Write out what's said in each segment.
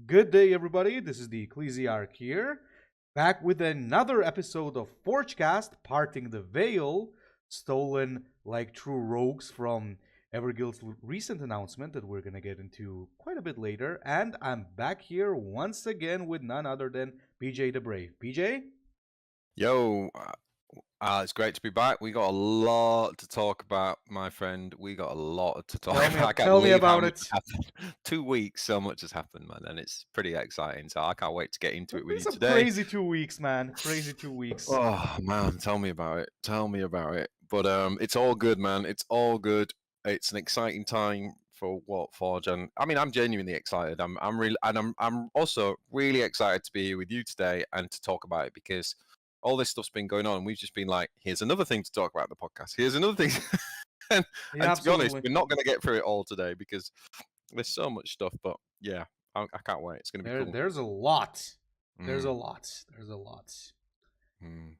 Good day, everybody. This is the Ecclesiarch here, back with another episode of FORGECAST, Parting the Veil, stolen like true rogues from Everguild's recent announcement that we're going to get into quite a bit later. And I'm back here once again with none other than PJ the Brave. PJ? Yo, it's great to be back. We got a lot to talk about, my friend. We got a lot to talk about. I can't Tell me believe how about much it. has happened. 2 weeks, so much has happened, man, and it's pretty exciting. So I can't wait to get into it with It's you some today. crazy 2 weeks, man. Crazy 2 weeks. Oh man, tell me about it. Tell me about it. But it's all good, man. It's all good. It's an exciting time for what Forge, and I mean, I'm genuinely excited. I'm really, and I'm also really excited to be here with you today and to talk about it because all this stuff's been going on, and we've just been like, here's another thing to talk about in the podcast. Here's another thing, and, Yeah, and to be honest, absolutely. we're not going to get through it all today because there's so much stuff. But yeah, I can't wait. It's going to be cool. There's a lot. There's a Mm, lot. There's a lot. mm,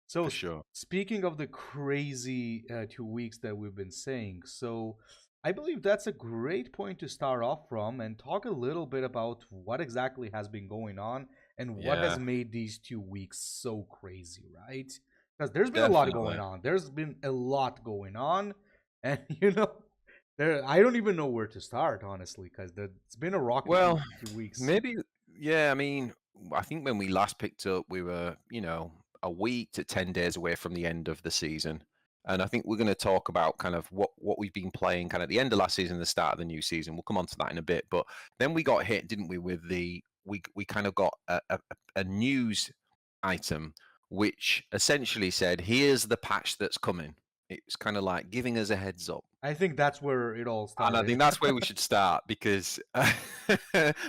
So for sure. speaking of the crazy 2 weeks that we've been saying, so I believe that's a great point to start off from and talk a little bit about what exactly has been going on and what has Yeah, made these 2 weeks so crazy, right? Because there's been a lot going definitely. on. There's been a lot going on, and there I don't even know where to start honestly, because it's been a rocking two Well, two weeks. maybe, yeah, I mean, I think when we last picked up, we were, a week to 10 days away from the end of the season. And I think we're going to talk about kind of what we've been playing kind of at the end of last season, the start of the new season. We'll come on to that in a bit. But then we got hit, didn't we, with we kind of got a news item which essentially said, here's the patch that's coming. It's kind of like giving us a heads up. I think that's where it all And I started. think that's where we should start because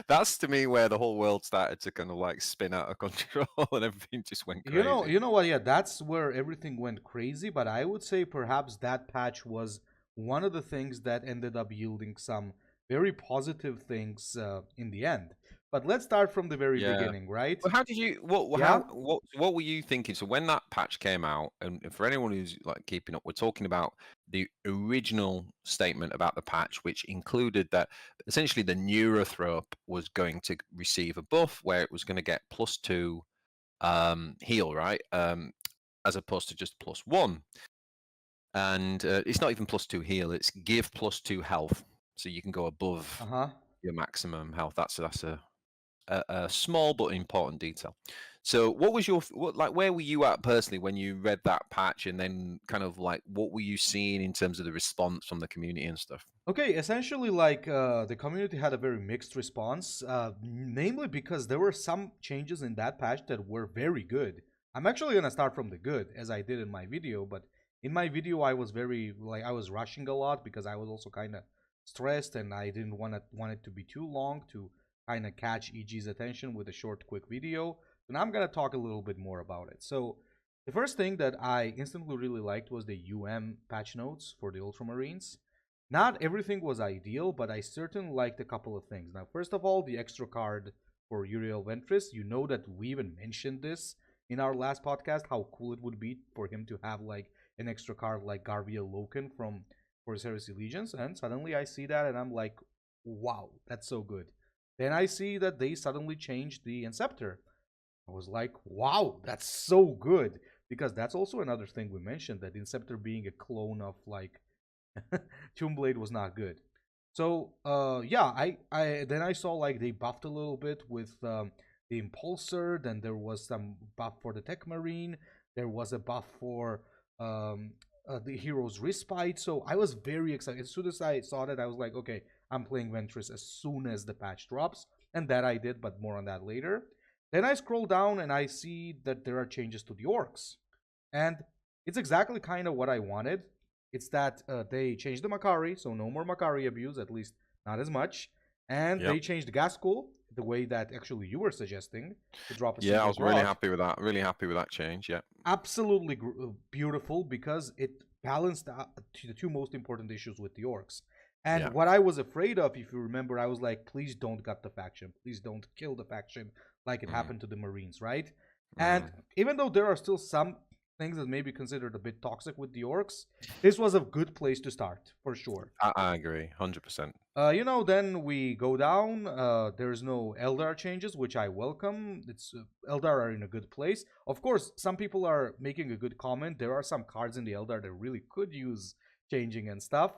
that's to me where the whole world started to kind of like spin out of control and everything just went crazy. You know what? Yeah, that's where everything went crazy. But I would say perhaps that patch was one of the things that ended up yielding some very positive things in the end. But let's start from the very Yeah. beginning, right? Well, how did you Yeah, what were you thinking? So when that patch came out, and for anyone who's like keeping up, we're talking about the original statement about the patch, which included that essentially the Neurothrope was going to receive a buff where it was going to get +2 heal, right? As opposed to just +1. And it's not even +2 heal; it's give +2 health, so you can go above uh-huh. your maximum health. That's a small but important detail. So, what was where were you at personally when you read that patch, and then kind of like what were you seeing in terms of the response from the community and stuff? Okay, essentially, like the community had a very mixed response, namely because there were some changes in that patch that were very good. I'm actually gonna start from the good, as I did in my video. But in my video, I was very I was rushing a lot because I was also kind of stressed, and I didn't want it to be too long to kind of catch EG's attention with a short, quick video. So now I'm gonna talk a little bit more about it. So the first thing that I instantly really liked was the patch notes for the Ultramarines. Not everything was ideal, but I certainly liked a couple of things. Now, first of all, the extra card for Uriel Ventress. You know that we even mentioned this in our last podcast, how cool it would be for him to have like an extra card like Garvia Loken from for his Heresy Legions. And suddenly I see that and I'm like, wow, that's so good. Then I see that they suddenly changed the Inceptor. I was like, wow, that's so good. Because that's also another thing we mentioned, that Inceptor being a clone of like Tombblade was not good. So yeah, I then I saw like they buffed a little bit with the Impulsor. Then there was some buff for the Tech Marine. There was a buff for the Hero's Respite. So I was very excited. As soon as I saw that, I was like, okay, I'm playing Ventress as soon as the patch drops, and that I did, but more on that later. Then I scroll down and I see that there are changes to the orcs, and it's exactly kind of what I wanted. It's that they changed the Makari, so no more Makari abuse, at least not as much. And Yep. they changed Gaskell the way that actually you were suggesting to drop a Yeah, I single was really grot. happy with that. Really happy with that change. Yeah. Absolutely beautiful because it balanced the two most important issues with the orcs. And Yeah. what I was afraid of, if you remember, I was like, please don't gut the faction. Please don't kill the faction like it Mm, happened to the Marines, right? And mm, even though there are still some things that may be considered a bit toxic with the orcs, this was a good place to start for sure. I agree, 100%. Then we go down. There's no Eldar changes, which I welcome. It's Eldar are in a good place. Of course, some people are making a good comment. There are some cards in the Eldar that really could use changing and stuff.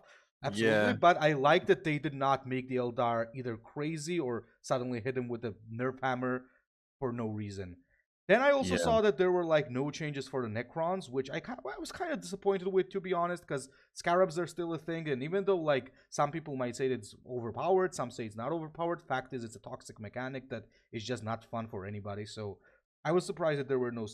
Absolutely, Yeah, but I like that they did not make the Eldar either crazy or suddenly hit him with a nerf hammer for no reason. Then I also yeah, saw that there were like no changes for the Necrons, which I was kind of disappointed with, to be honest, because Scarabs are still a thing, and even though like some people might say that it's overpowered, some say it's not overpowered. Fact is, it's a toxic mechanic that is just not fun for anybody. So I was surprised that there were no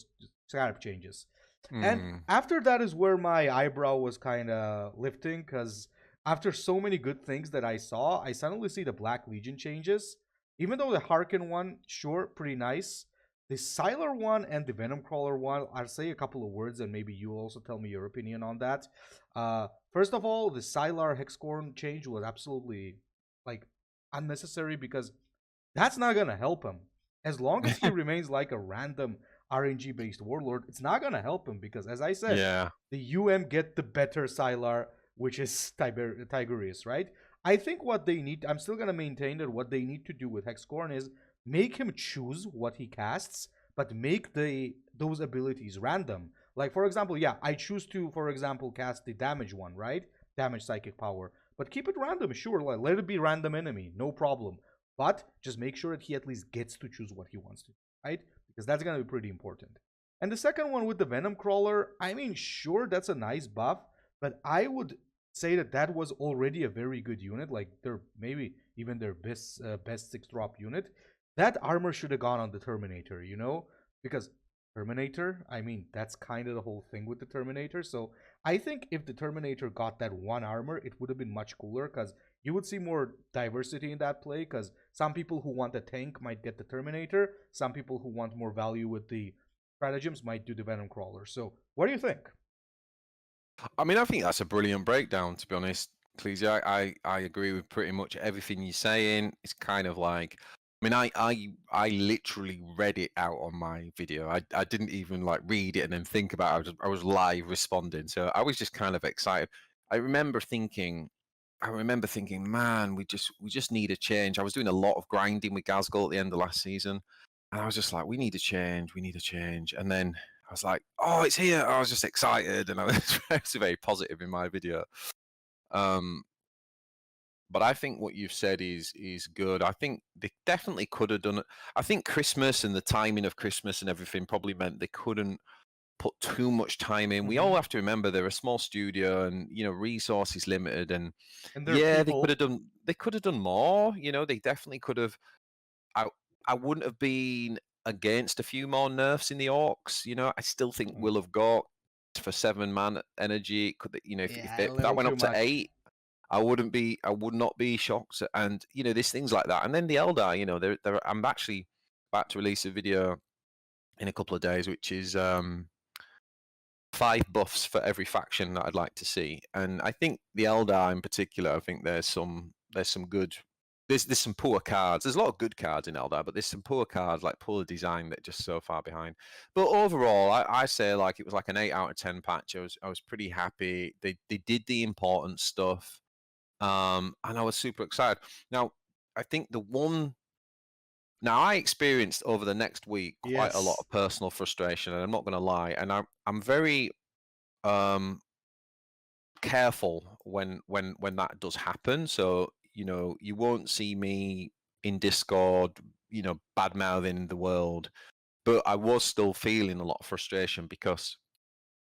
Scarab changes. And mm, after that is where my eyebrow was kind of lifting, because after so many good things that I saw, I suddenly see the Black Legion changes. Even though the Harkin one, sure, pretty nice. The Siler one and the Venom Crawler one, I'll say a couple of words and maybe you also tell me your opinion on that. First of all, the Sylar Hexcorn change was absolutely like unnecessary because that's not gonna help him. As long as he remains like a random RNG based warlord, it's not gonna help him because, as I said, yeah. the UM get the better Sylar, which is Tigurius, right? I think what they need, I'm still gonna maintain that what they need to do with Hexcorn is make him choose what he casts, but make those abilities random. Like for example, yeah, I choose to, for example, cast the damage one, right? Damage psychic power. But keep it random, sure. Like, let it be random enemy, no problem. But just make sure that he at least gets to choose what he wants to, right? Because that's gonna be pretty important. And the second one with the Venom Crawler, I mean, sure, that's a nice buff, but I would say that that was already a very good unit. Like they're maybe even their best 6 drop unit. That armor should have gone on the Terminator, because Terminator, I mean, that's kind of the whole thing with the Terminator. So I think if the Terminator got that one armor, it would have been much cooler because you would see more diversity in that play. Because some people who want a tank might get the Terminator, some people who want more value with the stratagems might do the Venom Crawler. So what do you think? I mean, I think that's a brilliant breakdown, to be honest, Cleese. I agree with pretty much everything you're saying. It's kind of like, I mean, I literally read it out on my video. I didn't even like read it and then think about it. I was live responding, so I was just kind of excited. I remember thinking, man, we just need a change. I was doing a lot of grinding with Gazgul at the end of last season, and I was just like, we need a change, we need a change. And then I was like, oh, it's here. I was just excited, and I was very positive in my video. Um, but I think what you've said is good. I think they definitely could have done it. I think Christmas and the timing of Christmas and everything probably meant they couldn't put too much time in. We Mm-hmm. all have to remember they're a small studio and resources limited. And And their yeah, they could people. have done more. They definitely could have. I I wouldn't have been against a few more nerfs in the orcs. I still think Mm. we'll have got for 7 man energy. It could if Yeah, a that little went too up to much. 8, I would not be shocked. And there's things like that. And then the Eldar, I'm actually about to release a video in a couple of days, which is 5 buffs for every faction that I'd like to see. And I think the Eldar in particular, I think there's some good. There's some poor cards. There's a lot of good cards in Eldar, but there's some poor cards, like poor design, that just so far behind. But overall, I say like it was like an 8 out of 10 patch. I was pretty happy. They did the important stuff, and I was super excited. Now I think the one. Now I experienced over the next week quite a lot Yes. of personal frustration, and I'm not going to lie. And I'm very um careful when that does happen. So you won't see me in Discord, bad mouthing the world, but I was still feeling a lot of frustration because,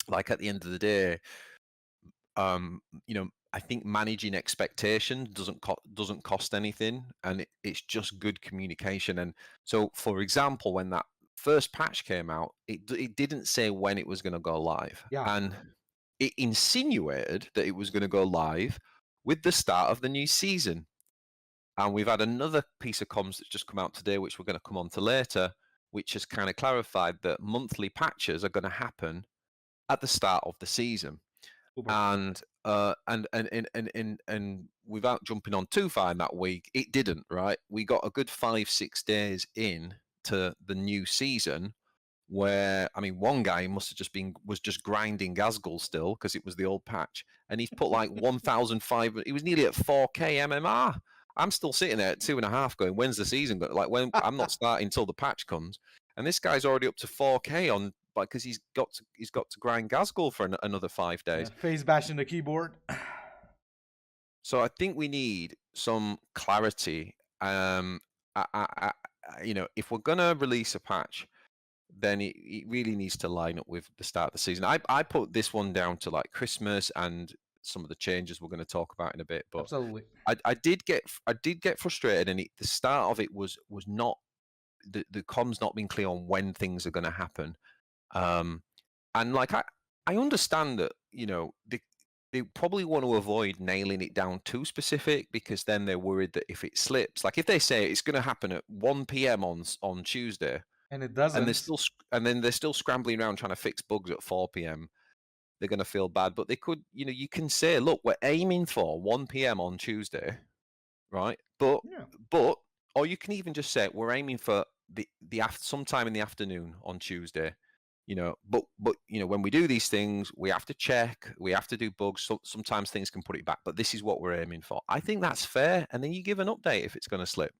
like, at the end of the day, I think managing expectation doesn't cost anything, and it's just good communication. And so, for example, when that first patch came out, it didn't say when it was going to go live, Yeah. and it insinuated that it was going to go live with the start of the new season. And we've had another piece of comms that's just come out today, which we're going to come on to later, which has kind of clarified that monthly patches are going to happen at the start of the season. Super. And without jumping on too far in that week, it didn't, right? We got a good 5-6 days in to the new season where, I mean, one guy must have was just grinding Gazgul still because it was the old patch, and he's put like 1,500. He was nearly at 4K MMR. I'm still sitting there at 2.5, going, when's the season? But like, when I'm not starting until the patch comes, and this guy's already up to 4K on, because he's got to grind Gazgul for another 5 days. Face bashing the keyboard. So I think we need some clarity. You know, if we're gonna release a patch, then it really needs to line up with the start of the season. I put this one down to like Christmas and some of the changes we're going to talk about in a bit. But Absolutely. I did get frustrated, and the start of it was not the comms not being clear on when things are going to happen. And like I understand that, you know, they probably want to avoid nailing it down too specific, because then they're worried that if it slips, like if they say it's going to happen at 1 p.m. on Tuesday, And it and doesn't. they're still scrambling around trying to fix bugs at 4 p.m., they're going to feel bad. But they could, you know, you can say, look, we're aiming for 1 p.m. on Tuesday, right? But or you can even just say we're aiming for the sometime in the afternoon on Tuesday. You know, but you know, when we do these things, we have to check, we have to do bugs. So sometimes things can put it back, but this is what we're aiming for. I think that's fair, and then you give an update if it's going to slip.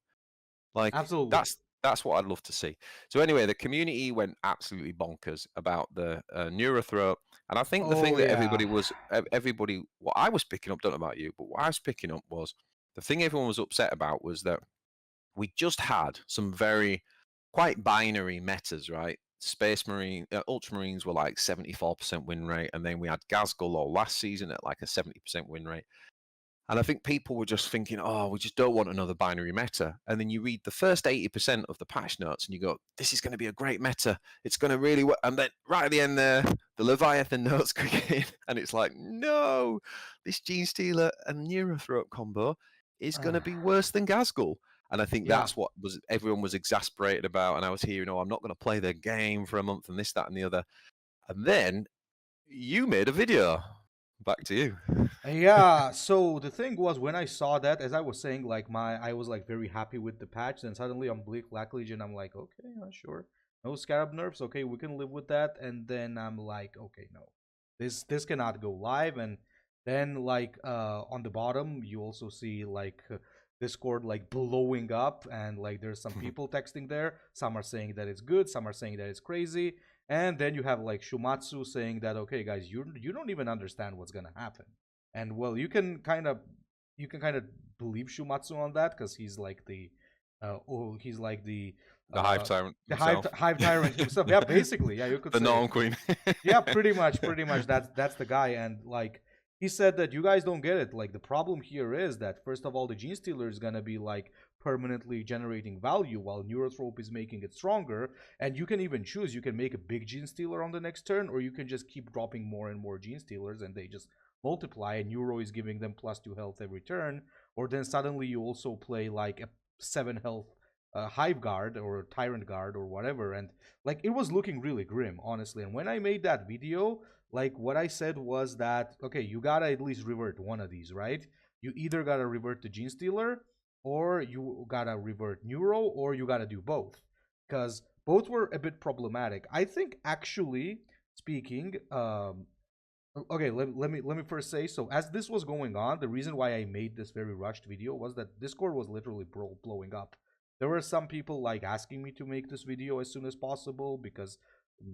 Like, Absolutely. that's what I'd love to see. So anyway, the community went absolutely bonkers about the Neurothroat, and I think the thing that everybody, what I was picking up, don't know about you, but what I was picking up was the thing everyone was upset about was that we just had some very quite binary metas, right? Space Marine, Ultramarines were like 74% win rate, and then we had Gazgul all last season at like a 70% win rate. And I think people were just thinking, oh, we just don't want another binary meta. And then you read the first 80% of the patch notes and you go, this is going to be a great meta. It's going to really work. And then right at the end there, the Leviathan notes kick in. And it's like, no, this Gene Stealer and Neurothroat combo is going to be worse than Gazgul. And I think that's what everyone was exasperated about. And I was hearing, oh, I'm not going to play their game for a month and this, that, and the other. And then you made a video. Back to you. Yeah, so the thing was, when I saw that, as I was saying, like I was like very happy with the patch. Then suddenly on Bleak Black Legion, I'm like, okay, sure, no Scarab nerfs, okay, we can live with that. And then I'm like, okay, no, this cannot go live. And then like on the bottom, you also see like Discord like blowing up, and like there's some people texting there. Some are saying that it's good, some are saying that it's crazy. And then you have like Shumatsu saying that, okay, guys, you don't even understand what's gonna happen. And well, you can kind of believe Shumatsu on that, because he's like the he's like the Hive Tyrant himself. Hive Tyrant himself. Yeah, basically, yeah, you could the say Norm Queen. yeah, pretty much that's the guy. And like he said that you guys don't get it. Like the problem here is that first of all, the Gene Stealer is gonna be like permanently generating value, while Neurothrope is making it stronger. And you can even choose, you can make a big Gene Stealer on the next turn, or you can just keep dropping more and more Gene Stealers and they just multiply, and Neuro is giving them +2 health every turn. Or then suddenly you also play like a 7 health Hive Guard or Tyrant Guard or whatever. And like it was looking really grim, honestly. And when I made that video, like what I said was that, okay, you gotta at least revert one of these, right? You either gotta revert the Gene Stealer, or you gotta revert Neuro, or you gotta do both. Because both were a bit problematic. I think actually speaking, okay, let me first say, so as this was going on, the reason why I made this very rushed video was that Discord was literally blowing up. There were some people like asking me to make this video as soon as possible, because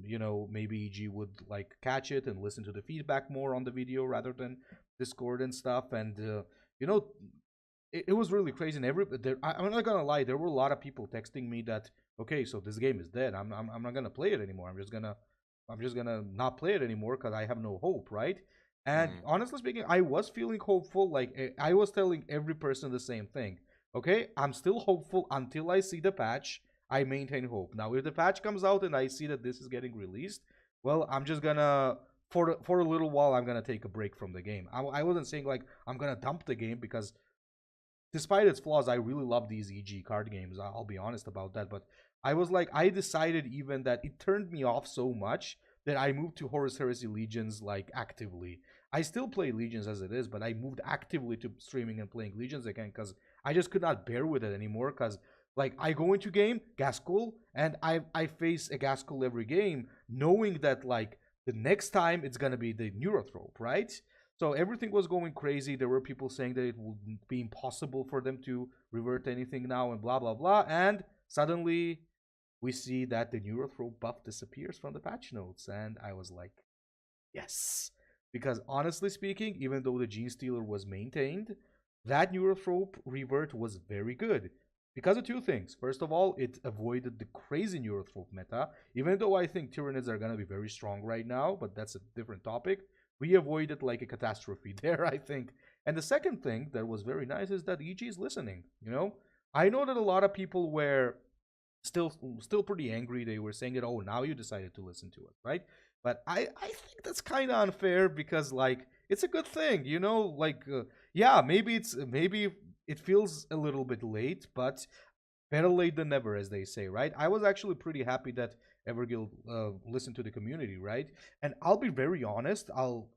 you know, maybe EG would like catch it and listen to the feedback more on the video rather than Discord and stuff. And you know, it was really crazy. And I'm not gonna lie, there were a lot of people texting me that, okay, so this game is dead. I'm not gonna play it anymore. I'm just gonna not play it anymore because I have no hope, right? And honestly speaking, I was feeling hopeful. Like I was telling every person the same thing. Okay, I'm still hopeful until I see the patch. I maintain hope. Now, if the patch comes out and I see that this is getting released, well, I'm just gonna for a little while I'm gonna take a break from the game. I wasn't saying like I'm gonna dump the game, because despite its flaws, I really love these EG card games. I'll be honest about that. But I was like, I decided even that it turned me off so much that I moved to Horus Heresy Legions like actively. I still play Legions as it is, but I moved actively to streaming and playing Legions again because I just could not bear with it anymore. Because Like I go into game Gaskell, and I face a Gaskell every game, knowing that like the next time it's gonna be the Neurothrope, right? So everything was going crazy. There were people saying that it would be impossible for them to revert anything now, and blah blah blah. And suddenly we see that the Neurothrope buff disappears from the patch notes, and I was like, yes. Because honestly speaking, even though the Gene Stealer was maintained, that Neurothrope revert was very good. Because of two things. First of all, it avoided the crazy Neurothrope meta. Even though I think Tyranids are going to be very strong right now, but that's a different topic. We avoided like a catastrophe there, I think. And the second thing that was very nice is that EG is listening. You know, I know that a lot of people were still pretty angry. They were saying that, oh, now you decided to listen to it, right? But I think that's kind of unfair because like it's a good thing, you know. Like yeah, maybe it feels a little bit late, but better late than never, as they say, right? I was actually pretty happy that Everguild listened to the community, right? And I'll be very honest. I'll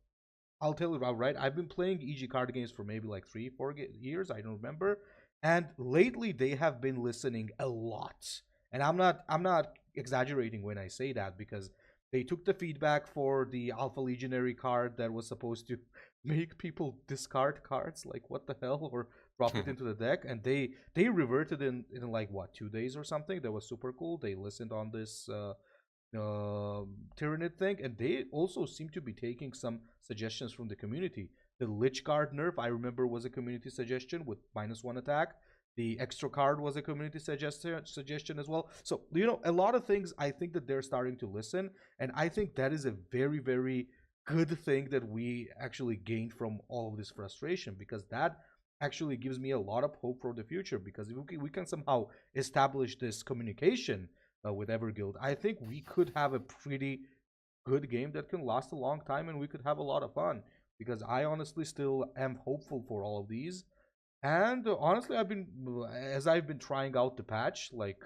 tell you outright. I've been playing EG card games for maybe like 3 4 years. I don't remember. And lately they have been listening a lot. And I'm not exaggerating when I say that because they took the feedback for the Alpha Legionary card that was supposed to make people discard cards, like what the hell, or drop it into the deck, and they reverted in like what 2 days or something. That was super cool. They listened on this Tyranid thing, and they also seem to be taking some suggestions from the community. The Lich Guard nerf, I remember, was a community suggestion with -1 attack. The extra card was a community suggestion as well. So, you know, a lot of things I think that they're starting to listen, and I think that is a very, very good thing that we actually gained from all of this frustration because that actually gives me a lot of hope for the future because if we can somehow establish this communication with Everguild, I think we could have a pretty good game that can last a long time and we could have a lot of fun. Because I honestly still am hopeful for all of these. And honestly, I've been trying out the patch, like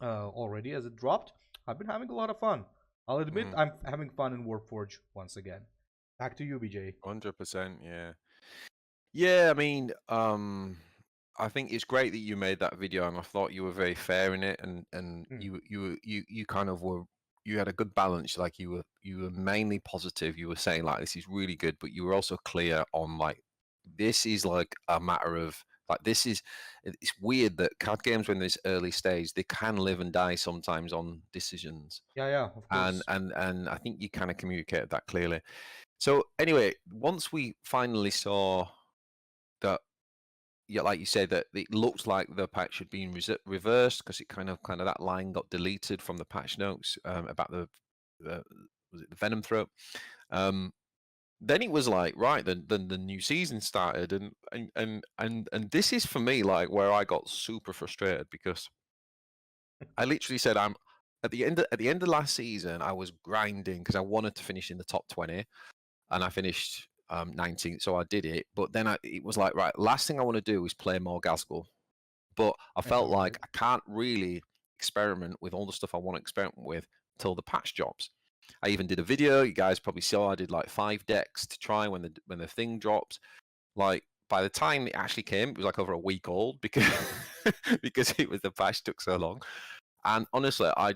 already as it dropped, I've been having a lot of fun. I'll admit Mm, I'm having fun in Warforge once again. Back to you, BJ. 100%, yeah. Yeah, I mean, I think it's great that you made that video, and I thought you were very fair in it, and Mm. you kind of were you had a good balance. Like you were mainly positive. You were saying like this is really good, but you were also clear on like this is like a matter of like this is it's weird that card games when this early stage they can live and die sometimes on decisions, Yeah, yeah, of and course. and I think you kind of communicated that clearly. So anyway, once we finally saw that, yeah, like you said, that it looks like the patch had been reversed because it kind of that line got deleted from the patch notes about the was it the Venom throat. Um, then it was like right, then the new season started, and this is for me like where I got super frustrated because I literally said I'm at the end of last season I was grinding because I wanted to finish in the top 20 and I finished 19th, so I did it. But then it was like, right, last thing I want to do is play more Gaskell. But I felt All like right. I can't really experiment with all the stuff I want to experiment with till the patch drops. I even did a video. You guys probably saw. I did like 5 decks to try when the thing drops. Like by the time it actually came, it was like over a week old because because it was the patch took so long. And honestly, I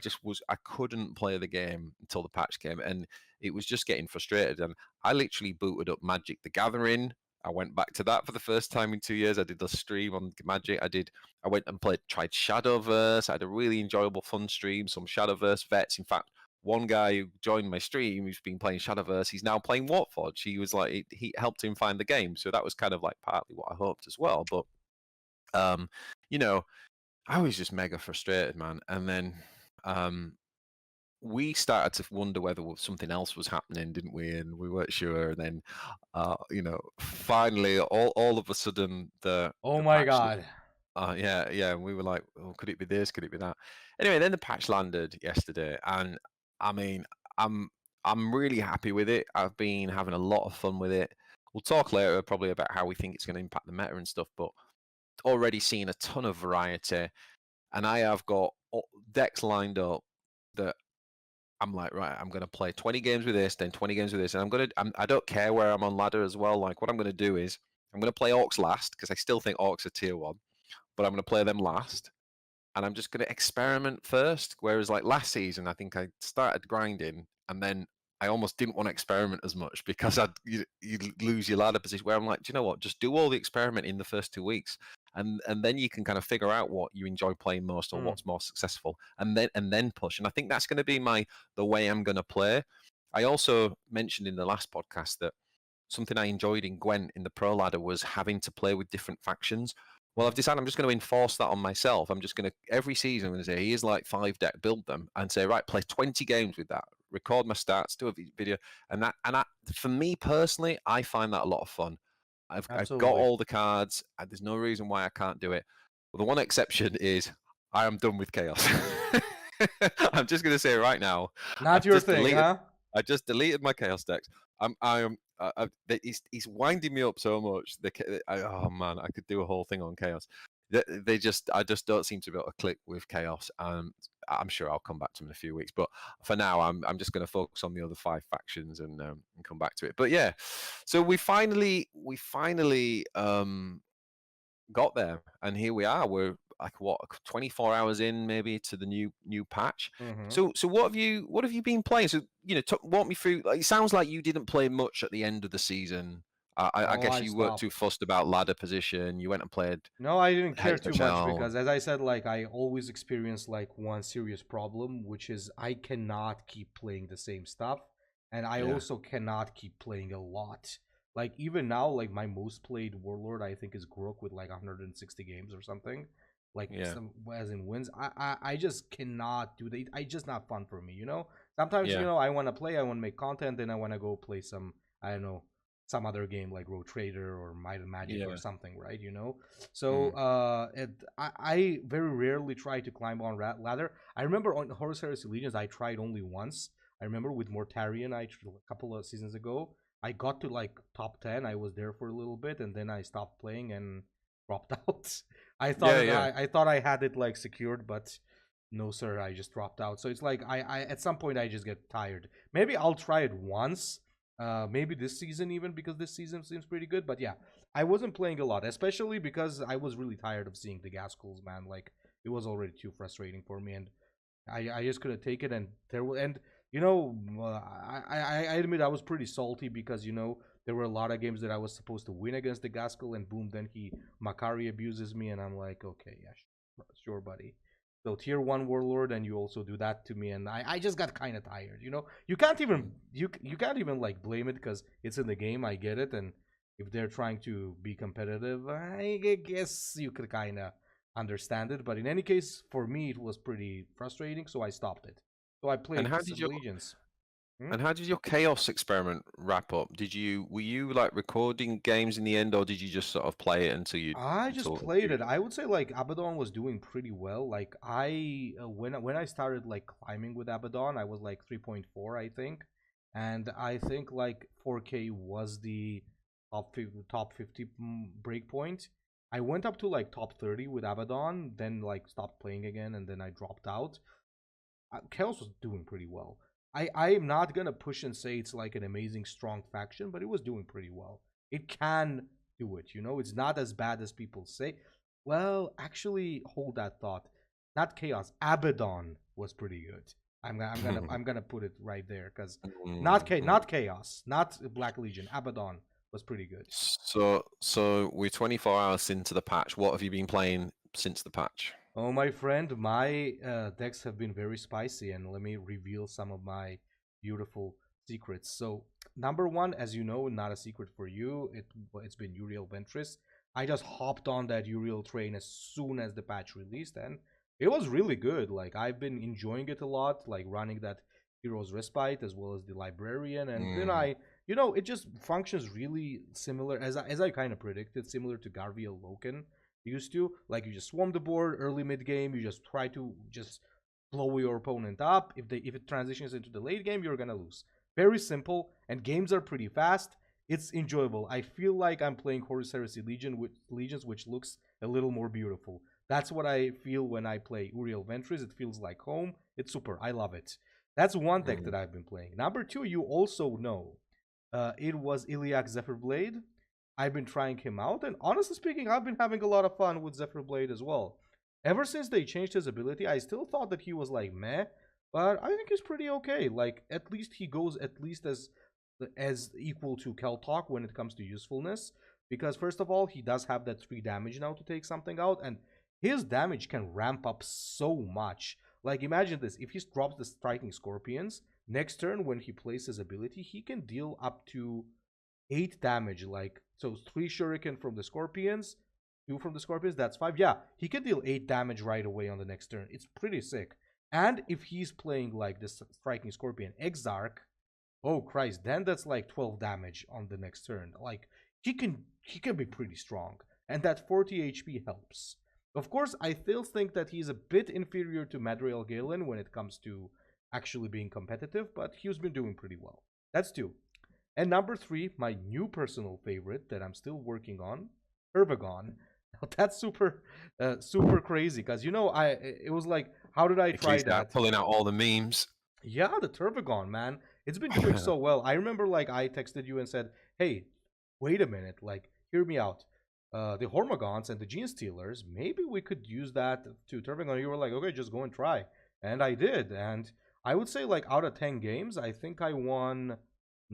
couldn't play the game until the patch came, and it was just getting frustrated. And I literally booted up Magic: The Gathering. I went back to that for the first time in 2 years. I did a stream on Magic. I went and tried Shadowverse. I had a really enjoyable, fun stream. Some Shadowverse vets. In fact, one guy who joined my stream who's been playing Shadowverse, he's now playing Warforged. He was like, he helped him find the game, so that was kind of like partly what I hoped as well. But um, you know, I was just mega frustrated, man. And then um, we started to wonder whether something else was happening, didn't we? And we weren't sure. And then, finally, all of a sudden, Oh the my patch. god. Yeah, yeah. And we were like, oh, could it be this? Could it be that? Anyway, then the patch landed yesterday, and I mean, I'm I'm really happy with it. I've been having a lot of fun with it. We'll talk later probably about how we think it's going to impact the meta and stuff, but already seen a ton of variety, and I have got decks lined up that I'm like, right, I'm going to play 20 games with this, then 20 games with this, and I don't care where I'm on ladder as well. Like, what I'm going to do is I'm going to play Orcs last because I still think Orcs are tier 1, but I'm going to play them last. and I'm just going to experiment first. Whereas like last season, I think I started grinding, and then I almost didn't want to experiment as much because you lose your ladder position. Where I'm like, do you know what? Just do all the experiment in the first 2 weeks, and then you can kind of figure out what you enjoy playing most or Mm. what's more successful, and then push. And I think that's going to be the way I'm going to play. I also mentioned in the last podcast that something I enjoyed in Gwent in the pro ladder was having to play with different factions. Well, I've decided I'm just going to enforce that on myself. I'm just going to every season I'm going to say here's like 5 deck, build them, and say right, play 20 games with that, record my stats, do a video, and for me personally, I find that a lot of fun. I've got Absolutely. all the cards, and there's no reason why I can't do it. Well, the one exception is I am done with chaos. I'm just going to say right now, Not I've your just thing, deleted. huh? I just deleted my chaos decks. He's winding me up so much. Oh man, I could do a whole thing on chaos. I just don't seem to be able to click with chaos. I'm sure I'll come back to him in a few weeks, but for now, I'm just going to focus on the other 5 factions and come back to it. But yeah, so we finally got there, and here we are. We're like what 24 hours in maybe to the new patch. Mm-hmm. So what have you been playing? So walk me through. Like, it sounds like you didn't play much at the end of the season. I Oh, guess I you weren't too stopped. fussed about ladder position. You went and played No, I didn't care too much HL. because, as I said, like I always experience like one serious problem, which is I cannot keep playing the same stuff, and I Yeah, also cannot keep playing a lot. Like even now, like my most played warlord, I think is Grok with like 160 games or something. Like yeah, some as in wins. I just cannot do that. I just not fun for me, you know. Sometimes yeah, I want to play, I want to make content, then I want to go play some I don't know some other game like Road Trader or Might and Magic or yeah. something, right? So Mm. I very rarely try to climb on ladder. I remember on Horus Heresy Legions I tried only once. I remember with Mortarion a couple of seasons ago. I got to like top 10. I was there for a little bit and then I stopped playing and dropped out. Yeah, yeah. I thought I had it like secured, but no sir, I just dropped out. So it's like I at some point I just get tired. Maybe I'll try it once. Maybe this season even because this season seems pretty good. But yeah, I wasn't playing a lot, especially because I was really tired of seeing the gas schools, man. Like it was already too frustrating for me, and I just couldn't take it. And there were and I admit I was pretty salty because there were a lot of games that I was supposed to win against the Gaskell, and boom, then he Makari abuses me, and I'm like, okay, yeah, sure, buddy. So tier one warlord, and you also do that to me, and I just got kind of tired. You can't even you can't even like blame it because it's in the game. I get it, and if they're trying to be competitive, I guess you could kind of understand it. But in any case, for me, it was pretty frustrating, so I stopped it. So I And played how did some your legions. Hmm? and how did your chaos experiment wrap up? Were you like recording games in the end, or did you just sort of play it I just until played you? it. I would say like Abaddon was doing pretty well. Like when I started like climbing with Abaddon, I was like 3.4, I think, and I think like 4K was the top 50 break point. I went up to like top 30 with Abaddon, then like stopped playing again, and then I dropped out. Chaos was doing pretty well. I am not gonna push and say it's like an amazing strong faction, but it was doing pretty well. It can do it, It's not as bad as people say. Well, actually, hold that thought. Not Chaos. Abaddon was pretty good. I'm gonna put it right there because Mm. not Chaos, not Black Legion. Abaddon was pretty good. So we're 24 hours into the patch. What have you been playing since the patch? Oh, my friend, my decks have been very spicy, and let me reveal some of my beautiful secrets. So, number one, as you know, not a secret for you, it's been Uriel Ventris. I just hopped on that Uriel train as soon as the patch released, and it was really good. Like I've been enjoying it a lot, like running that Hero's Respite as well as the Librarian, and then Mm. it just functions really similar as I kind of predicted, similar to Garviel Loken used to. Like you just swarm the board early mid game, you just try to just blow your opponent up. If it transitions into the late game, you're gonna lose. Very simple, and games are pretty fast. It's enjoyable. I feel like I'm playing Horus Heresy Legions, which looks a little more beautiful. That's what I feel when I play Uriel Ventris. It feels like home. It's super. I love it. That's one deck Mm. that I've been playing. Number two, you also know, it was Iliac Zephyr Blade. I've been trying him out, and honestly speaking, I've been having a lot of fun with Zephyr Blade as well. Ever since they changed his ability, I still thought that he was like meh, but I think he's pretty okay. Like at least he goes at least as equal to Keltalk when it comes to usefulness. Because first of all, he does have that 3 damage now to take something out, and his damage can ramp up so much. Like imagine this, if he drops the striking scorpions, next turn when he plays his ability, he can deal up to 8 damage. Like so 3 shuriken from the scorpions, 2 from the scorpions, that's 5. Yeah, he can deal 8 damage right away on the next turn. It's pretty sick. And if he's playing like this striking scorpion Exarch, oh Christ, then that's like 12 damage on the next turn. Like he can be pretty strong. And that 40 HP helps. Of course, I still think that he's a bit inferior to Madriel Galen when it comes to actually being competitive, but he's been doing pretty well. That's 2. And number 3, my new personal favorite that I'm still working on, Hervagon. That's super crazy because it was like, how did I try Accused that? pulling out all the memes. Yeah, the Turvagon, man. It's been doing so well. I remember like I texted you and said, "Hey, wait a minute, like hear me out. The Hormagons and the Gene Stealers, maybe we could use that to Turvagon." You were like, "Okay, just go and try." And I did. And I would say like out of 10 games, I think I won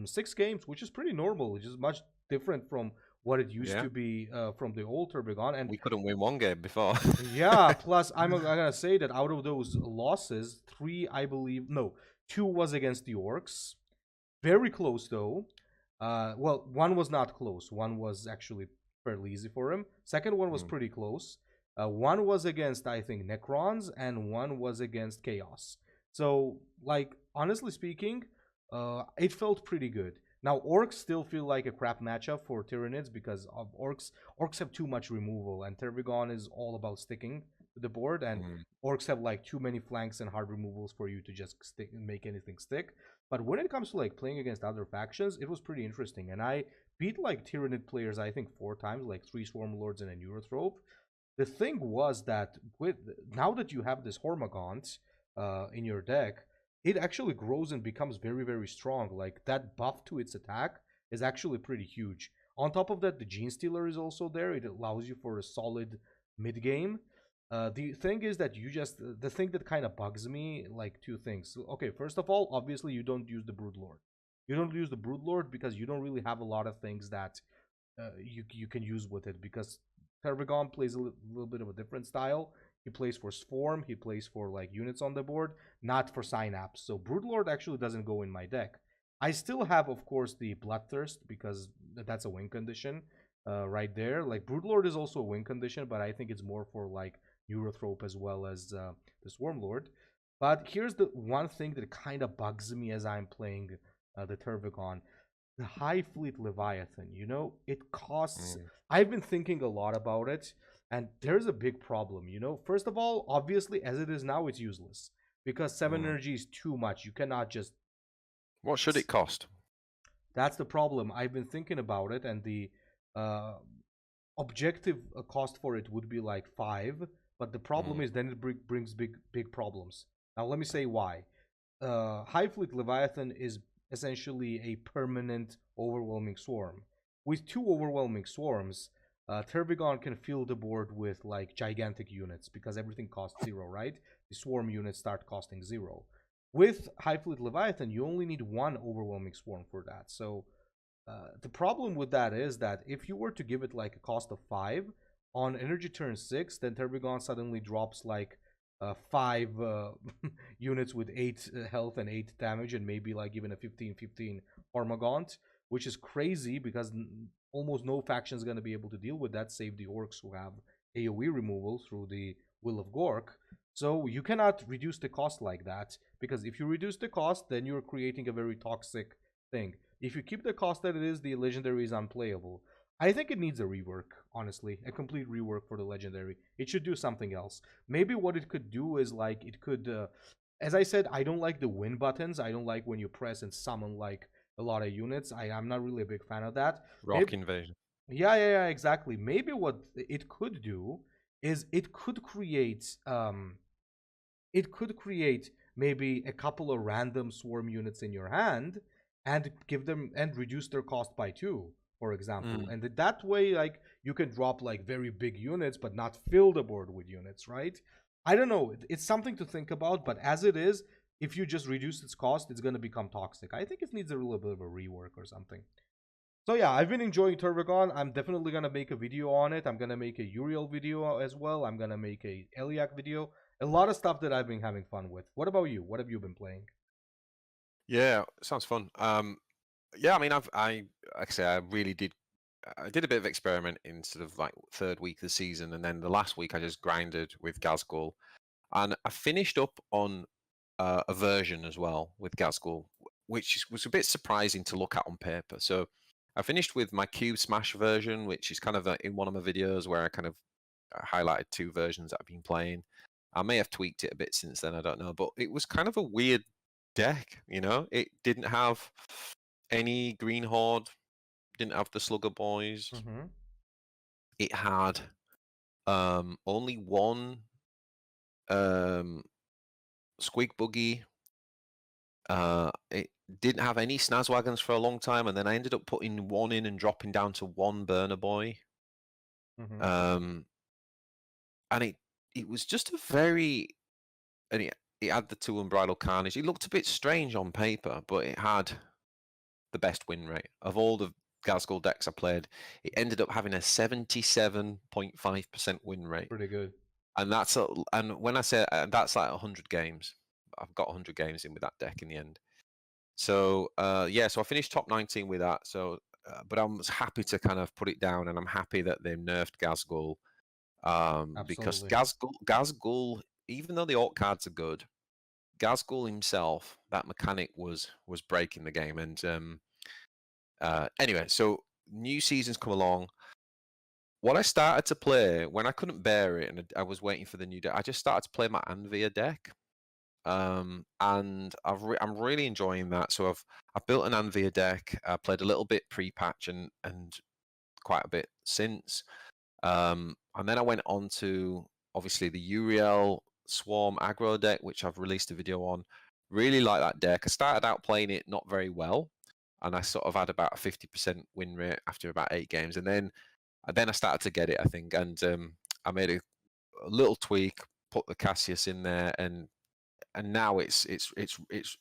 6 games, which is pretty normal, which is much different from what it used Yeah, to be from the old Turbigon. And we couldn't win one game before. yeah, plus I'm gonna say that out of those losses, 3 I believe, no, 2 was against the Orcs. Very close though. Well, one was not close. One was actually fairly easy for him. Second one was Mm. pretty close. One was against I think Necrons, and one was against Chaos. So, like honestly speaking, it felt pretty good. Now orcs still feel like a crap matchup for Tyranids because of orcs. Orcs have too much removal, and Tervigon is all about sticking to the board, and Mm. orcs have like too many flanks and hard removals for you to just stick and make anything stick. But when it comes to like playing against other factions, it was pretty interesting. And I beat like Tyranid players, I think 4 times, like 3 Swarm Lords and a Neurothrope. The thing was that with now that you have this Hormagaunt in your deck, it actually grows and becomes very strong. Like that buff to its attack is actually pretty huge. On top of that, the Gene Stealer is also there. It allows you for a solid mid game. The thing is that the thing that kind of bugs me, like 2 things. Okay, first of all, obviously you don't use the Broodlord. You don't use the Broodlord because you don't really have a lot of things that you can use with it, because Tervigon plays a little bit of a different style. He plays for Swarm, he plays for like units on the board, not for Synapse. So Broodlord actually doesn't go in my deck. I still have, of course, the Bloodthirst because that's a win condition right there. Like Broodlord is also a win condition, but I think it's more for like Neurothrope as well as the Swarmlord. But here's the one thing that kind of bugs me as I'm playing the Tervigon: the High Fleet Leviathan. It costs. Mm. I've been thinking a lot about it, and there's a big problem. First of all, obviously, as it is now, it's useless because 7 Mm. energy is too much. You cannot just. What should it cost? That's the problem. I've been thinking about it, and the uh, objective cost for it would be like 5, but the problem Mm. is then it brings big problems. Now, let me say why. High Fleet Leviathan is essentially a permanent overwhelming swarm. With 2 overwhelming swarms, Tervigon can fill the board with like gigantic units because everything costs 0, right? The swarm units start costing 0. With High Fleet Leviathan, you only need 1 overwhelming swarm for that. So the problem with that is that if you were to give it like a cost of 5 on energy turn 6, then Tervigon suddenly drops like 5 units with 8 health and 8 damage, and maybe like even a 15/15 Hormagaunt, which is crazy because almost no faction is going to be able to deal with that, save the orcs who have AoE removal through the Will of Gork. So you cannot reduce the cost like that, because if you reduce the cost, then you're creating a very toxic thing. If you keep the cost that it is, the legendary is unplayable. I think it needs a rework, honestly, a complete rework for the legendary. It should do something else. Maybe what it could do is like it could, as I said, I don't like the win buttons. I don't like when you press and summon like a lot of units. I'm not really a big fan of that. Rock Maybe, invasion. yeah, exactly. Maybe what it could do is it could create maybe a couple of random swarm units in your hand and give them and reduce their cost by 2. for example. Mm. And that way, like, you can drop like very big units, but not fill the board with units, right? I don't know. It's something to think about, but as it is, if you just reduce its cost, it's going to become toxic. I think it needs a little bit of a rework or something. So yeah, I've been enjoying Turbogon. I'm definitely gonna make a video on it. I'm gonna make a Uriel video as well. I'm gonna make a Eliak video. A lot of stuff that I've been having fun with. What about you? What have you been playing? Yeah, sounds fun. Yeah, I mean, like I say, I did a bit of experiment in sort of like third week of the season, and then the last week I just grinded with Gazgul, and I finished up on a version as well with Gazgul, which was a bit surprising to look at on paper. So I finished with my Cube Smash version, which is kind of in one of my videos where I kind of highlighted two versions that I've been playing. I may have tweaked it a bit since then, I don't know, but it was kind of a weird deck, you know? It didn't have any Green Horde, didn't have the Slugger Boys. Mm-hmm. It had only one um, Squig Buggy. It didn't have any Snazwagons for a long time, and then I ended up putting one in and dropping down to one Burner Boy. Mm-hmm. Um, and it was just a very and it had the two Unbridled Carnage. It looked a bit strange on paper, but it had the best win rate of all the Gazgul decks I played. It ended up having a 77.5% win rate, Pretty good. and and when I say that's like 100 games, I've got 100 games in with that deck in the end. So yeah, so I finished top 19 with that. So, but I'm happy to kind of put it down, and I'm happy that they nerfed Gazgul, because Absolutely. Gazgul, even though the Orc cards are good, Gazgul himself, that mechanic was breaking the game. And anyway, so new seasons come along. What I started to play when I couldn't bear it, and I was waiting for the new deck, I just started to play my Anvia deck, and I'm really enjoying that. So I've built an Anvia deck. I played a little bit pre-patch and quite a bit since, and then I went on to obviously the Uriel Swarm aggro deck, which I've released a video on. Really like that deck. I started out playing it not very well, and I sort of had about a 50% win rate after about 8 games, and then I started to get it, I think, and I made a little tweak, put the Cassius in there, and now it's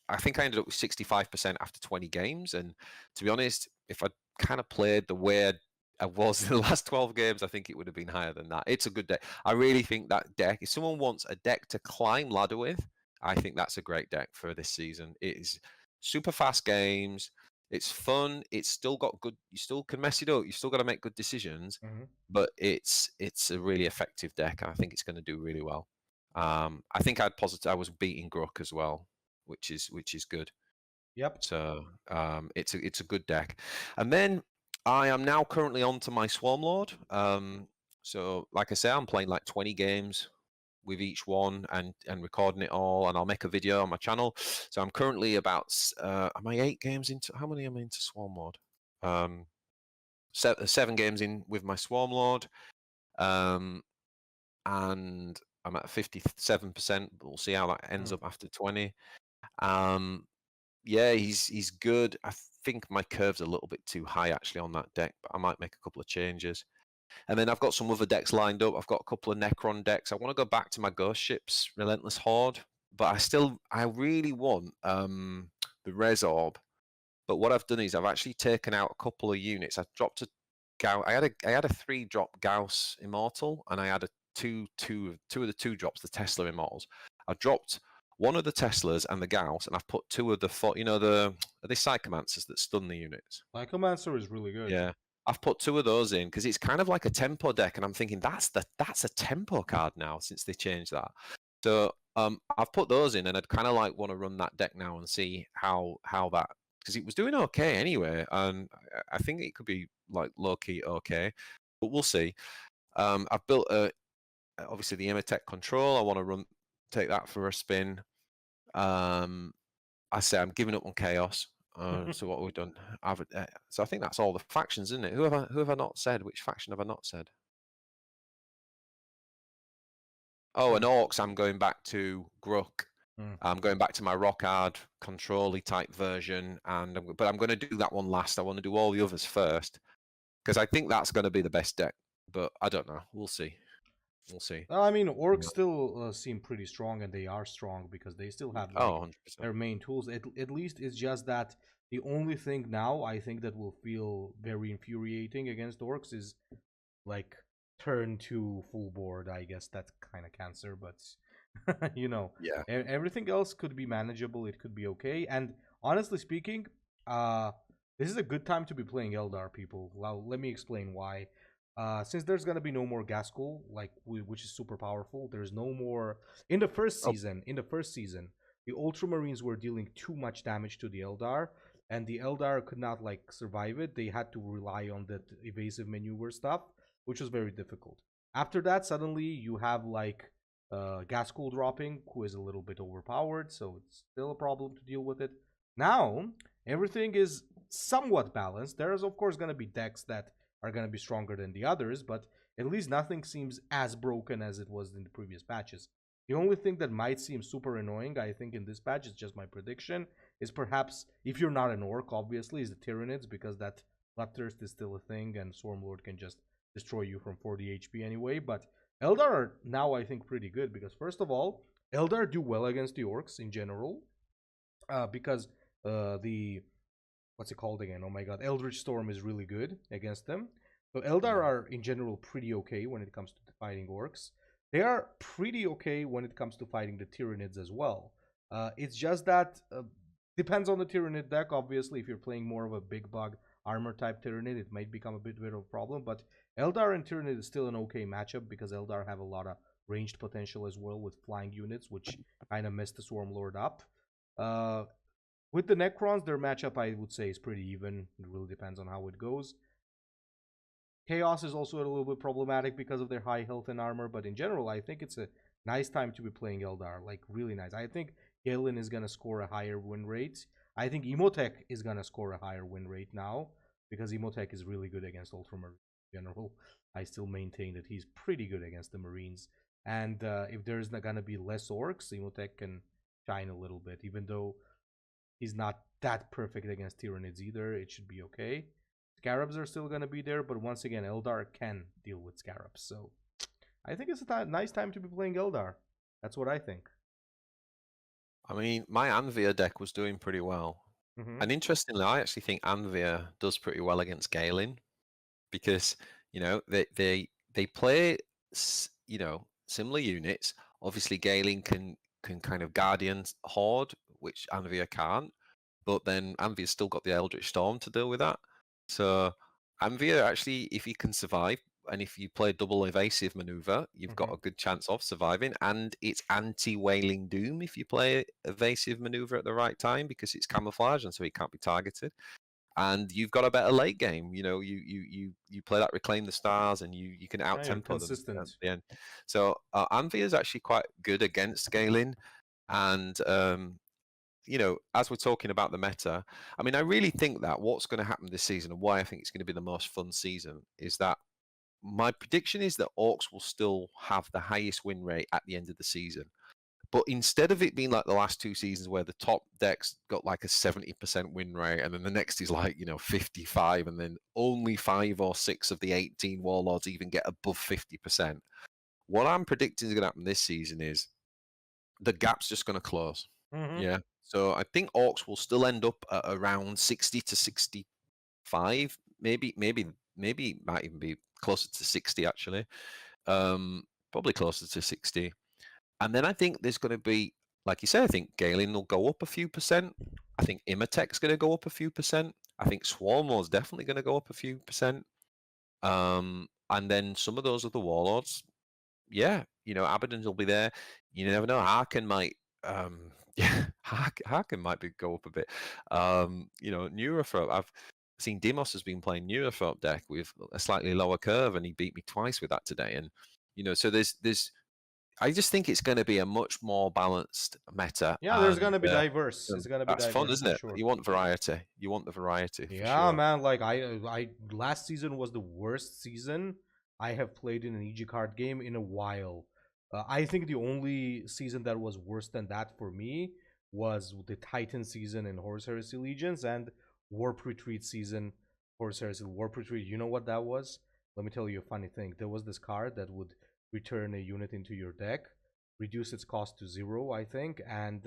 I think I ended up with 65% after 20 games. And to be honest, if I kind of played the way I was in the last 12 games, I think it would have been higher than that. It's a good deck. I really think that deck, if someone wants a deck to climb ladder with, I think that's a great deck for this season. It is super fast games. It's fun. It's still got good. You still can mess it up. You still got to make good decisions, Mm-hmm. but it's a really effective deck, and I think it's going to do really well. I think I was beating Grook as well, which is good. Yep. So it's a good deck. And then I am now currently on to my Swarmlord. So like I say, I'm playing like 20 games with each one and recording it all, and I'll make a video on my channel. So I'm currently about am I 8 games into, how many am I into Swarmlord? 7 games in with my Swarmlord. And I'm at 57%, but we'll see how that ends Mm. up after 20. Yeah, he's good. I think my curve's a little bit too high actually on that deck, but I might make a couple of changes. And then I've got some other decks lined up. I've got a couple of Necron decks. I want to go back to my Ghost Ships, Relentless Horde, but I really want the Res Orb. But what I've done is I've actually taken out a couple of units. I dropped a I had a 3-drop Gauss Immortal, and I had a two of the 2 drops, the Tesla Immortals. I dropped one of the Teslas and the Gauss, and I've put 2 of the are they Psychomancers that stun the units? Psychomancer is really good. Yeah. I've put 2 of those in because it's kind of like a tempo deck, and I'm thinking that's a tempo card now since they changed that. So I've put those in, and I'd kind of like want to run that deck now and see how that, because it was doing okay anyway, and I think it could be like low key okay, but we'll see. I've built obviously the Imatech control. I want to take that for a spin. I say I'm giving up on chaos. So what we've done, so I think that's all the factions, isn't it? Who have I not said? Which faction have I not said? Oh, and Orcs, I'm going back to Grook. Mm. I'm going back to my Rockard control-y type version, but I'm going to do that one last. I want to do all the others first, because I think that's going to be the best deck. But I don't know. We'll see. We'll see. I mean, You orcs know. still seem pretty strong, and they are strong because they still have Oh, like 100%. their main tools. At least it's just that the only thing now I think that will feel very infuriating against orcs is like turn to full board. I guess that's kind of cancer, but you know, Yeah. everything else could be manageable. It could be okay. And honestly speaking, uh, this is a good time to be playing Eldar, people. Well, let me explain why. Since there's gonna be no more Gaskell, like which is super powerful. There's no more in the first Oh, season. In the first season, the Ultramarines were dealing too much damage to the Eldar, and the Eldar could not like survive it. They had to rely on that evasive maneuver stuff, which was very difficult. After that, suddenly you have like Gaskell dropping, who is a little bit overpowered, so it's still a problem to deal with it. Now everything is somewhat balanced. There is of course gonna be decks that are going to be stronger than the others, but at least nothing seems as broken as it was in the previous patches. The only thing that might seem super annoying, I think, in this patch, is just my prediction, is perhaps, if you're not an orc, obviously, is the Tyranids, because that Bloodthirst is still a thing, and Stormlord can just destroy you from 40 HP anyway, but Eldar are now, I think, pretty good, because first of all, Eldar do well against the orcs in general, because the what's it called again? Oh my god, Eldritch Storm is really good against them. So Eldar mm. are in general pretty okay when it comes to fighting orcs. They are pretty okay when it comes to fighting the Tyranids as well. It's just that depends on the Tyranid deck. Obviously, if you're playing more of a big bug armor type Tyranid, it might become a bit of a problem. But Eldar and Tyranid is still an okay matchup because Eldar have a lot of ranged potential as well with flying units, which kind of mess the Swarmlord up. Uh, with the Necrons, their matchup I would say is pretty even. It really depends on how it goes. Chaos is also a little bit problematic because of their high health and armor, but in general, I think it's a nice time to be playing Eldar. Like, really nice. I think Galen is going to score a higher win rate. I think Emotech is going to score a higher win rate now because Emotech is really good against Ultramarines in general. I still maintain that he's pretty good against the Marines. And if there's going to be less orcs, Emotech can shine a little bit, even though he's not that perfect against Tyranids either. It should be okay. Scarabs are still going to be there, but once again, Eldar can deal with Scarabs. So I think it's a nice time to be playing Eldar. That's what I think. I mean, my Anvia deck was doing pretty well. Mm-hmm. And interestingly, I actually think Anvia does pretty well against Galen because, they play, similar units. Obviously, Galen can kind of Guardian Horde, which Anvia can't. But then Anvia's still got the Eldritch Storm to deal with that. So Anvia actually, if you can survive, and if you play double evasive maneuver, you've got Mm-hmm. a good chance of surviving. And it's anti-Wailing Doom if you play evasive maneuver at the right time because it's camouflage and so it can't be targeted. And you've got a better late game. You play that Reclaim the Stars and you can out Yeah, you're tempo them at consistent. the end. So Anvia is actually quite good against Galen. And as we're talking about the meta, I mean, I really think that what's going to happen this season and why I think it's going to be the most fun season is that my prediction is that Orcs will still have the highest win rate at the end of the season. But instead of it being like the last two seasons where the top decks got like a 70% win rate and then the next is like, 55 and then only 5 or 6 of the 18 warlords even get above 50%. What I'm predicting is going to happen this season is the gap's just going to close. Mm-hmm. Yeah. So I think Orcs will still end up at around 60 to 65, maybe it might even be closer to 60 actually. Probably closer to 60. And then I think there's going to be, like you said, I think Galen will go up a few percent. I think Imatech's going to go up a few percent. I think Swarmlord's definitely going to go up a few percent. And then some of those other warlords, yeah, Abaddon's will be there. You never know. Harken might, yeah, Harken might go up a bit. Neurophrope. I've seen Demos has been playing Neurophrope deck with a slightly lower curve, and he beat me twice with that today. And so there's. I just think it's going to be a much more balanced meta, Yeah, there's and gonna be diverse. It's gonna be that's fun, diverse isn't for it? sure. You want variety. You want the variety for Yeah, sure. man. Like I last season was the worst season I have played in an EG card game in a while. I think the only season that was worse than that for me was the Titan season in Horus Heresy Legions and Warp Retreat season Horus Heresy Warp Retreat. You know what that was? Let me tell you a funny thing. There was this card that would return a unit into your deck, reduce its cost to 0, I think, and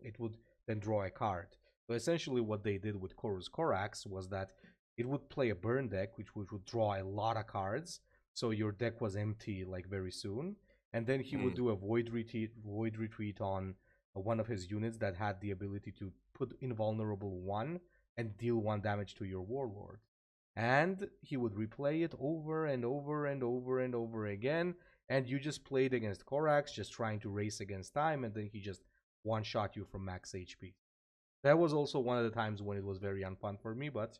it would then draw a card. So essentially, what they did with Korus Korax was that it would play a burn deck, which would draw a lot of cards. So your deck was empty like very soon, and then he would do a void retreat on one of his units that had the ability to put invulnerable 1 and deal 1 damage to your warlord. And he would replay it over and over and over and over again, and you just played against Korax, just trying to race against time, and then he just one-shot you from max HP. That was also one of the times when it was very unfun for me, but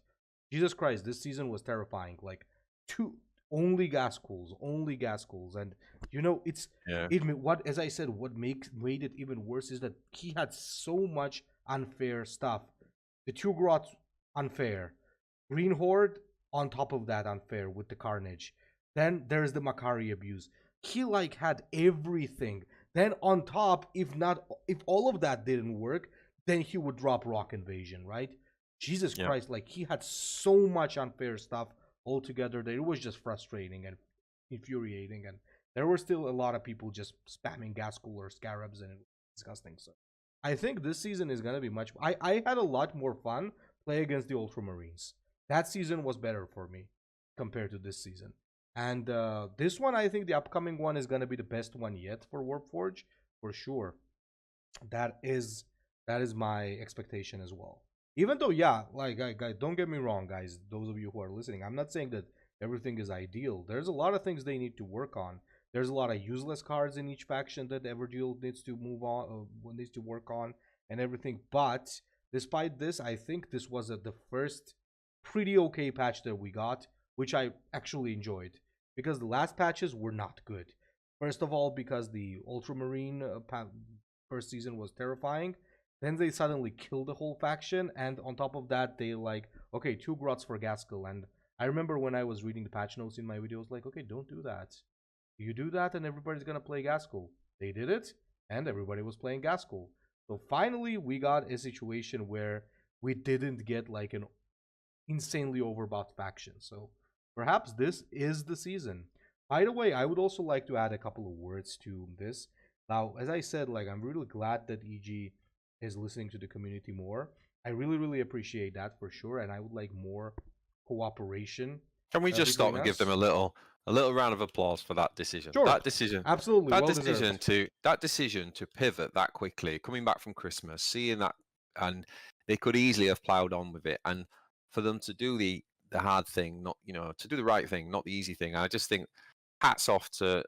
Jesus Christ, this season was terrifying. Like, two only gas cools, and you know Yeah. what, as I said, what made it even worse is that he had so much unfair stuff. The two grots unfair, Green Horde on top of that unfair with the Carnage. Then there's the Makari abuse. He like had everything. Then on top, if all of that didn't work, then he would drop Rock Invasion, right? Jesus Yeah. Christ, like he had so much unfair stuff altogether that it was just frustrating and infuriating, and there were still a lot of people just spamming gas cooler scarabs, and it was disgusting. So I think this season is gonna be much. I had a lot more fun play against the Ultramarines. That season was better for me compared to this season. And this one, I think the upcoming one is gonna be the best one yet for Warpforge, for sure. That is that is my expectation as well. Even though, yeah, like guys, don't get me wrong, guys. Those of you who are listening, I'm not saying that everything is ideal. There's a lot of things they need to work on. There's a lot of useless cards in each faction that Everduel needs to move on, needs to work on, and everything. But despite this, I think this was the first pretty okay patch that we got, which I actually enjoyed because the last patches were not good. First of all, because the Ultramarine first season was terrifying. Then they suddenly kill the whole faction, and on top of that, they like, okay, 2 grots for Gaskell. And I remember when I was reading the patch notes in my videos, like, okay, don't do that. You do that, and everybody's gonna play Gaskell. They did it, and everybody was playing Gaskell. So finally, we got a situation where we didn't get like an insanely overbuffed faction. So perhaps this is the season. By the way, I would also like to add a couple of words to this. Now, as I said, like I'm really glad that EG is listening to the community more. I really, really appreciate that for sure, and I would like more cooperation Can we just stop between and give them us. a little round of applause for that decision? Sure, That decision, absolutely, well deserved. that decision to pivot that quickly, coming back from Christmas, seeing that, and they could easily have ploughed on with it, and for them to do the hard thing, not to do the right thing, not the easy thing. I just think hats off to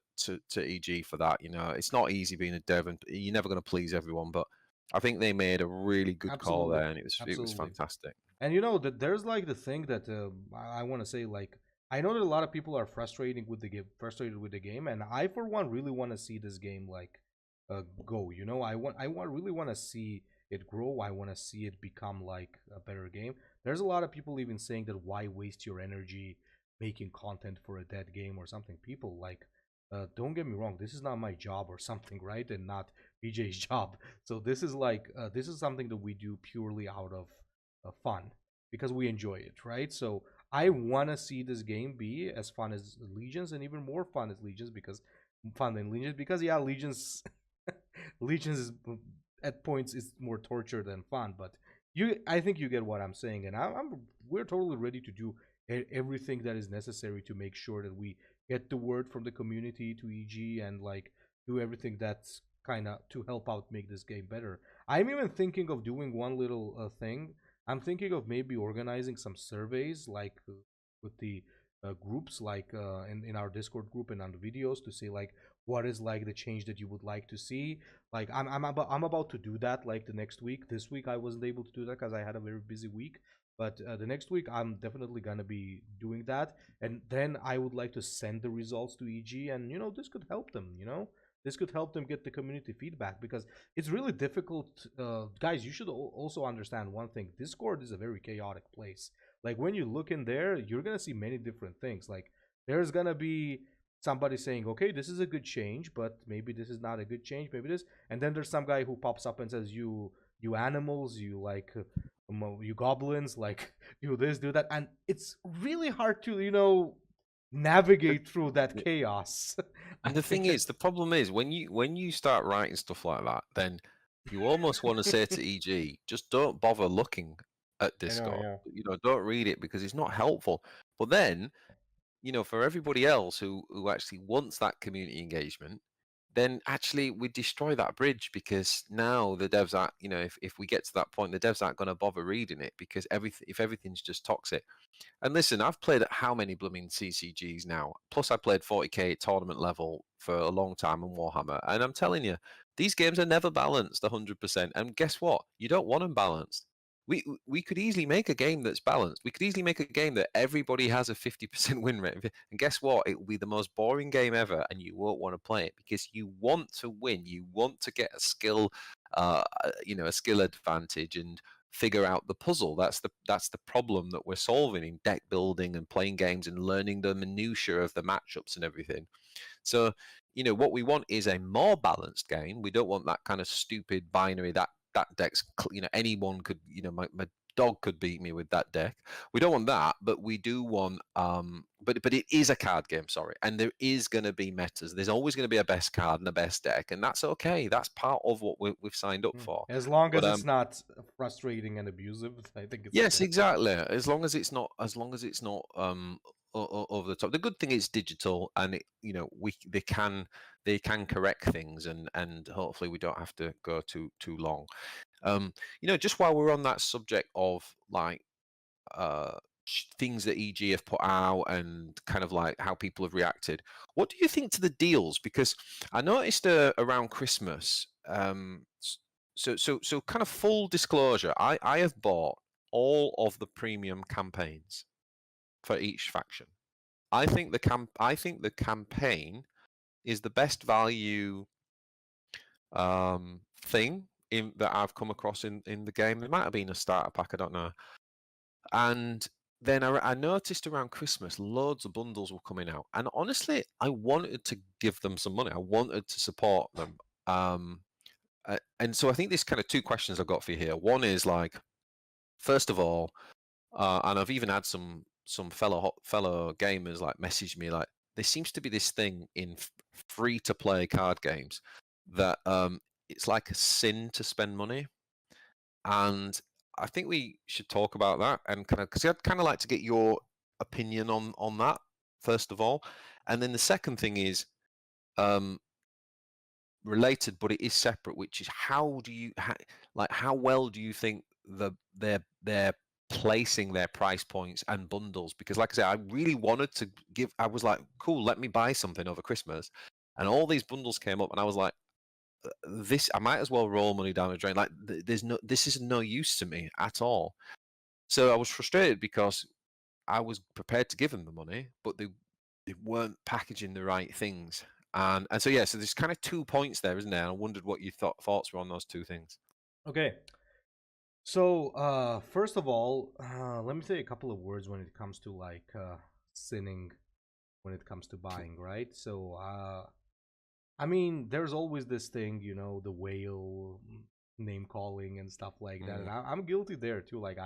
EG for that. It's not easy being a dev, and you're never going to please everyone, but I think they made a really good call Absolutely, there, and it was absolutely. fantastic. And you know that there's like the thing that I want to say, like I know that a lot of people are frustrated with the game, and I for one really want to see this game like go. You know, really want to see it grow. I want to see it become like a better game. There's a lot of people even saying that why waste your energy making content for a dead game or something. People like don't get me wrong, this is not my job or something, right? And not BJ's job. So this is like this is something that we do purely out of fun because we enjoy it, right? So I want to see this game be as fun as Legions and even more fun as Legions because yeah, Legions Legions is at points is more torture than fun, but I think you get what I'm saying, and we're totally ready to do everything that is necessary to make sure that we get the word from the community to EG and like do everything that's kind of to help out make this game better. I'm even thinking of doing one little thing. I'm thinking of maybe organizing some surveys like with the groups like in our Discord group and on the videos to say like what is like the change that you would like to see. Like I'm about to do that like the next week. This week I wasn't able to do that because I had a very busy week. But the next week I'm definitely gonna be doing that, and then I would like to send the results to EG, and this could help them. This could help them get the community feedback because it's really difficult. Guys, you should also understand one thing: Discord is a very chaotic place. Like when you look in there, you're gonna see many different things. Like there's gonna be somebody saying, "Okay, this is a good change, but maybe this is not a good change. Maybe this," and then there's some guy who pops up and says, "You animals, you like you goblins, like do this, do that, and it's really hard to navigate through that Yeah. chaos. I And the think thing is, the problem is when you start writing stuff like that, then you almost want to say to EG, just don't bother looking at I know, Discord. yeah. Don't read it because it's not helpful. But then, for everybody else who actually wants that community engagement, then actually we destroy that bridge because now the devs aren't, if we get to that point, the devs aren't going to bother reading it because if everything's just toxic. And listen, I've played at how many blooming CCGs now? Plus, I played 40k at tournament level for a long time in Warhammer, and I'm telling you, these games are never balanced 100%. And guess what? You don't want them balanced. We could easily make a game that's balanced. We could easily make a game that everybody has a 50% win rate. And guess what? It will be the most boring game ever, and you won't want to play it because you want to win. You want to get a skill, a skill advantage, and figure out the puzzle. That's the problem that we're solving in deck building and playing games and learning the minutiae of the matchups and everything. So, what we want is a more balanced game. We don't want that kind of stupid binary that deck's, anyone could, my dog could beat me with that deck. We don't want that, but we do want, but it is a card game, sorry, and there is going to be metas. There's always going to be a best card and a best deck, and that's okay. That's part of what we've signed up for. As long But as it's not frustrating and abusive, I think it's yes, okay. exactly. As long as it's not over the top. The good thing is digital, and they can correct things, and hopefully we don't have to go too long. Just while we're on that subject of like things that EG have put out and kind of like how people have reacted, what do you think to the deals? Because I noticed around Christmas. So kind of full disclosure, I have bought all of the premium campaigns for each faction. I think the campaign is the best value thing that I've come across in the game. There might have been a starter pack, I don't know. And then I noticed around Christmas, loads of bundles were coming out, and honestly, I wanted to give them some money. I wanted to support them. And so I think there's kind of two questions I've got for you here. One is like, first of all, and I've even had some fellow gamers like message me like, there seems to be this thing in free to play card games that it's like a sin to spend money, and I think we should talk about that and kind of, because I'd kind of like to get your opinion on that first of all, and then the second thing is um, related, but it is separate, which is how well do you think they're placing their price points and bundles? Because like I said, I really wanted to give. I was like, cool, let me buy something over Christmas, and all these bundles came up, and I was like, this I might as well roll money down the drain. Like this is no use to me at all. So I was frustrated because I was prepared to give them the money, but they weren't packaging the right things. And so yeah, so there's kind of 2 points there, isn't there? And I wondered what your thoughts were on those two things. Okay. So, first of all, let me say a couple of words when it comes to like sinning when it comes to buying, right? So, I mean, there's always this thing, the whale name calling and stuff like that, and Mm, I'm guilty there too. Like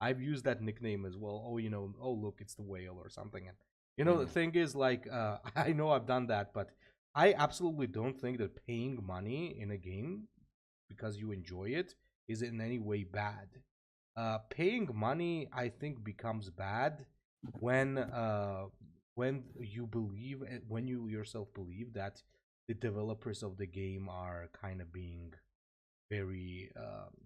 I've used that nickname as well. Oh, oh look, it's the whale or something. And the mm, thing is, like, I know I've done that, but I absolutely don't think that paying money in a game because you enjoy it is in any way bad. Paying money, I think, becomes bad when when you yourself believe that the developers of the game are kind of being very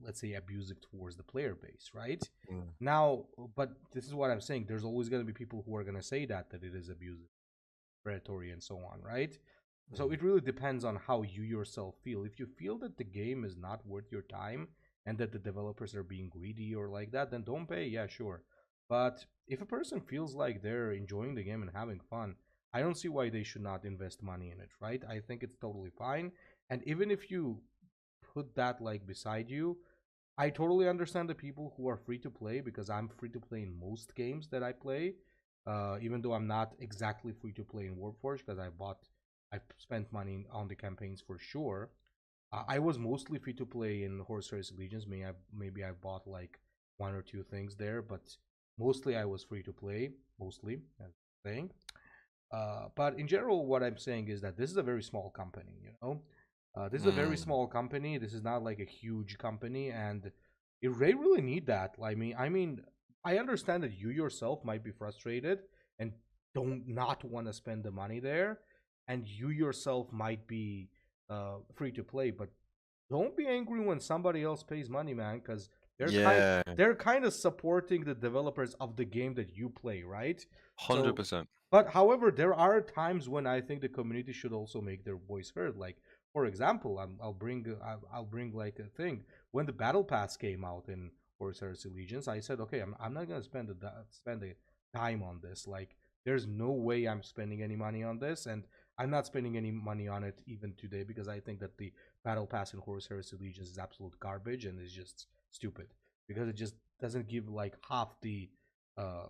let's say abusive towards the player base, right? mm, Now, but this is what I'm saying. There's always going to be people who are going to say that it is abusive, predatory, and so on, right? So mm, it really depends on how you yourself feel. If you feel that the game is not worth your time and that the developers are being greedy or like that, then don't pay. Yeah, sure. But if a person feels like they're enjoying the game and having fun, I don't see why they should not invest money in it, right? I think it's totally fine. And even if you put that like beside you, I totally understand the people who are free to play because I'm free to play in most games that I play. Even though I'm not exactly free to play in Warforged because I've spent money on the campaigns for sure. I was mostly free to play in Horse Race Allegiance. Maybe I bought like one or two things there, but mostly I was free to play. Mostly, as I'm saying. But in general, what I'm saying is that this is a very small company. This is a very Mm, small company. This is not like a huge company, and they really need that. I mean, I understand that you yourself might be frustrated and don't not want to spend the money there, and you yourself might be free to play, but don't be angry when somebody else pays money, man, because they're kind yeah, they're kind of supporting the developers of the game that you play, right? hundred So, percent. but however, there are times when I think the community should also make their voice heard. Like, for example, I'll bring like a thing when the battle pass came out in Horus Heresy Legions. I said, okay, I'm not gonna spend a dime on this. Like, there's no way I'm spending any money on this, and I'm not spending any money on it even today because I think that the battle pass in Horus Heresy Legions is absolute garbage and is just stupid because it just doesn't give like half the uh,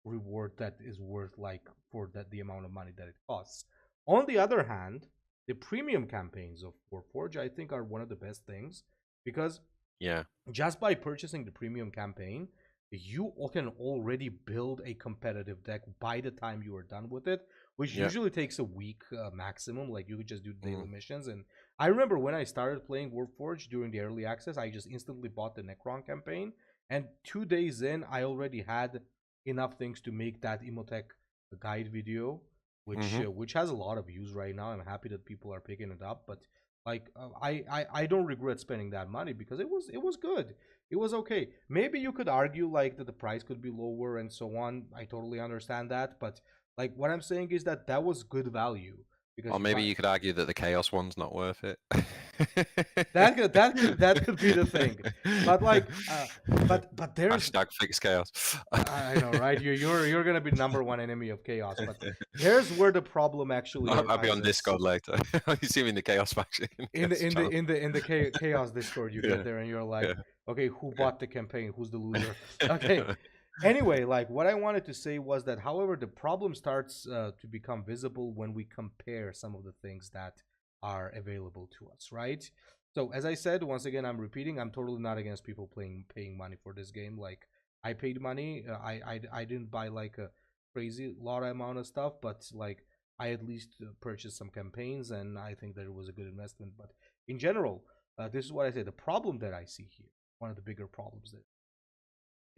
reward that is worth like for that the amount of money that it costs. On the other hand, the premium campaigns of Warforge I think are one of the best things because Yeah, just by purchasing the premium campaign, you can already build a competitive deck by the time you are done with it, which yeah. usually takes a week maximum. Like you could just do daily Mm, missions. And I remember when I started playing Warforged during the early access, I just instantly bought the Necron campaign, and 2 days in, I already had enough things to make that Imotech guide video, mm-hmm. which has a lot of views right now. I'm happy that people are picking it up, but like I don't regret spending that money because it was good. It was okay. Maybe you could argue like that the price could be lower and so on. I totally understand that, but like what I'm saying is that that was good value because Or you maybe got you could argue that the Chaos one's not worth it. that could be the thing. But like but there's Hashtag fix chaos. I know, right? You're gonna be number one enemy of chaos, but here's where the problem actually I'll be on arises. Discord later. You see me in the Chaos faction. in the Chaos in the channel. in the in the chaos discord, you get Yeah, there and you're yeah, like, okay, who yeah. bought the campaign, who's the loser? Okay, anyway, like what I wanted to say was that however the problem starts to become visible when we compare some of the things that are available to us, right? So as I said, once again, I'm repeating, I'm totally not against people paying money for this game. Like I paid money, I didn't buy like a crazy lot amount of stuff, but like I at least purchased some campaigns, and I think that it was a good investment. But in general, this is what I say. The problem that I see here, one of the bigger problems that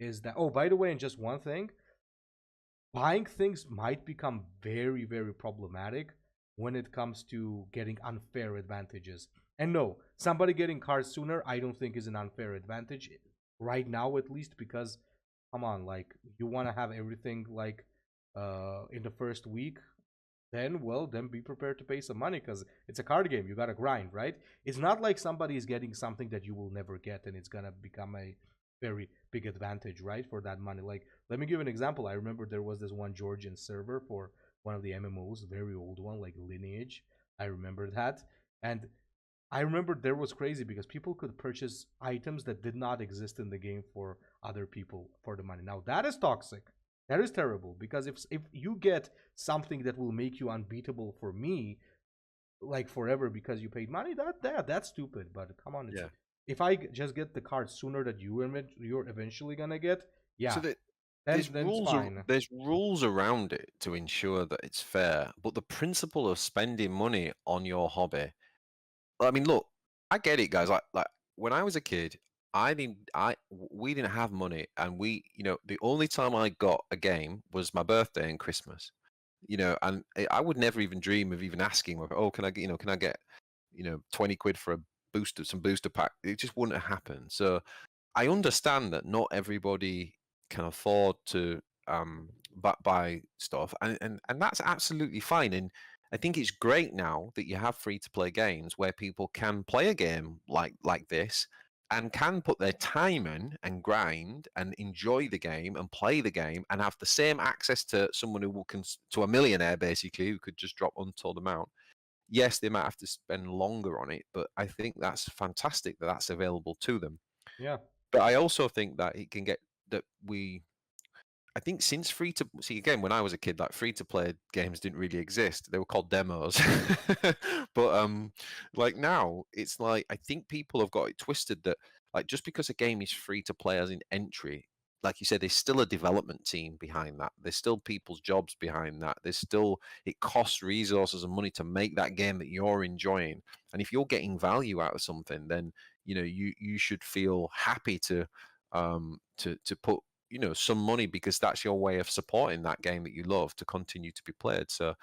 is that. Oh, by the way, and just one thing, buying things might become very, very problematic when it comes to getting unfair advantages. And no, somebody getting cards sooner, I don't think is an unfair advantage right now, at least, because come on, like you want to have everything like in the first week, then well then be prepared to pay some money because it's a card game, you gotta grind, right? It's not like somebody is getting something that you will never get and it's gonna become a very big advantage, right, for that money. Like let me give an example. I remember there was this one Georgian server for one of the MMOs, very old one, like Lineage. I remember that. And I remember there was crazy because people could purchase items that did not exist in the game for other people for the money. Now that is toxic. That is terrible because if you get something that will make you unbeatable for me like forever because you paid money, that's stupid. But come on, it's Yeah. if I just get the card sooner that you're eventually gonna get, So yeah, that then it's fine. there's rules around it to ensure that it's fair, but the principle of spending money on your hobby. I mean, look, I get it, guys. Like when I was a kid, we didn't have money, and the only time I got a game was my birthday and Christmas. And I would never even dream of even asking, oh, can I get 20 quid for a some booster pack? It just wouldn't happen. So I understand that not everybody can afford to buy stuff, and that's absolutely fine. And I think it's great now that you have free to play games where people can play a game like this and can put their time in and grind and enjoy the game and play the game and have the same access to someone to a millionaire basically who could just drop untold amount. Yes, they might have to spend longer on it, but I think that's fantastic that that's available to them. Yeah, But I also think that it can get that we. I think since free to see again, when I was a kid, like free to play games didn't really exist. They were called demos. But like now, it's like I think people have got it twisted that Like, just because a game is free to play as an entry, like you said, there's still a development team behind that. There's still people's jobs behind that. There's still, it costs resources and money to make that game that you're enjoying. And if you're getting value out of something, then you should feel happy to put some money, because that's your way of supporting that game that you love to continue to be played. So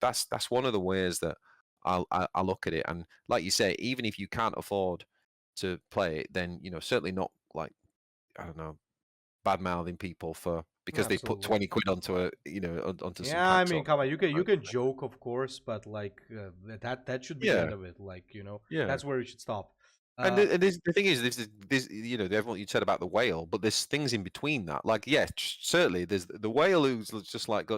that's one of the ways that I look at it. And like you say, even if you can't afford to play it, then certainly not, like, I don't know, bad mouthing people for because they put Absolutely. 20 quid onto onto some Yeah, I packs mean, or come on, you right? can joke, of course, but like that should be the Yeah, end of it. Like, yeah. that's where it should stop. And Uh, the thing is, this everyone you said about the whale, but there's things in between that. Like, yeah, certainly there's the whale who's just like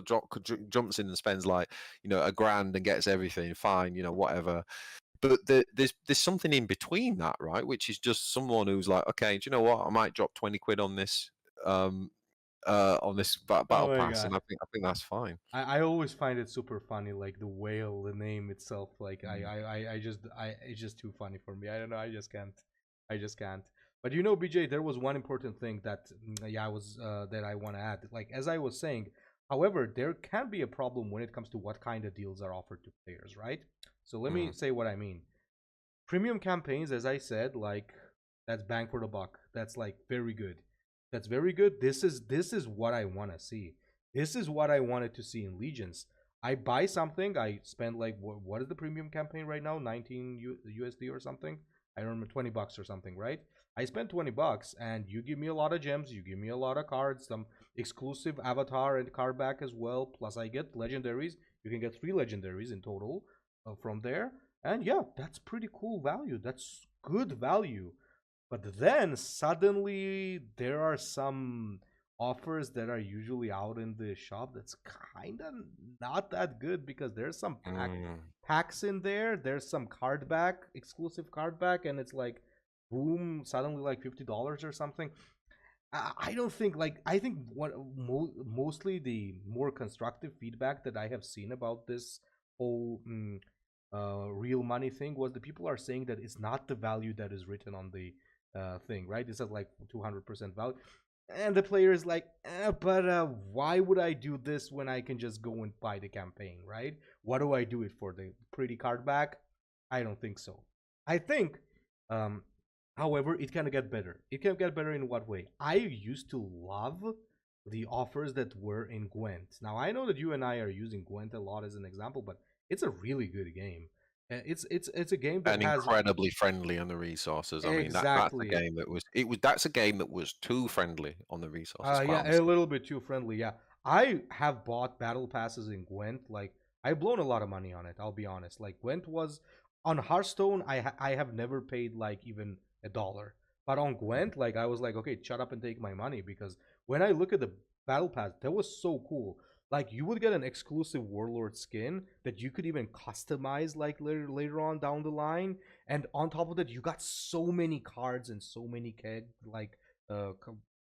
jumps in and spends like a grand and gets everything fine, whatever. But there's something in between that, right? Which is just someone who's like, okay, do you know what? I might drop 20 quid um, on this oh battle my pass, god. and I think that's fine. I always find it super funny, like the whale, the name itself. Like Mm. it's just too funny for me. I don't know. I just can't. But BJ, there was one important thing that yeah, I was that I want to add. Like as I was saying, however, there can be a problem when it comes to what kind of deals are offered to players, right? So let me Mm. say what I mean. Premium campaigns, as I said, like that's bang for the buck. That's like very good. That's very good. This is what I want to see. This is what I wanted to see in Legions. I buy something. I spend like what is the premium campaign right now? 19 USD or something. I don't remember, $20 or something, right? I spent $20 and you give me a lot of gems. You give me a lot of cards, some exclusive avatar and card back as well. Plus I get legendaries. You can get 3 legendaries in total from there. And yeah, that's pretty cool value. That's good value. But then suddenly there are some offers that are usually out in the shop that's kind of not that good because there's some Mm. packs in there. There's some card back, exclusive card back, and it's like boom, suddenly like $50 or something. I don't think like I think what mostly the more constructive feedback that I have seen about this whole real money thing was the people are saying that it's not the value that is written on the thing, right? It says like 200% value, and the player is like, but why would I do this when I can just go and buy the campaign, right? What do I do it for? The pretty card back? I don't think so. I think um, however, it can get better. It can get better in what way? I used to love the offers that were in Gwent. Now I know that you and I are using Gwent a lot as an example, but it's a really good game. It's a game that And has incredibly friendly on the resources. I mean, that's a exactly. game that's a game that was too friendly on the resources, quite Yeah, a honestly. little bit too friendly. Yeah, I have bought battle passes in Gwent. Like I've blown a lot of money on it. I'll be honest. Like Gwent was on Hearthstone. I have never paid like even $1, but on Gwent, like I was like, okay, shut up and take my money because when I look at the battle pass, that was so cool. Like you would get an exclusive warlord skin that you could even customize like later on down the line, and on top of that, you got so many cards and so many like uh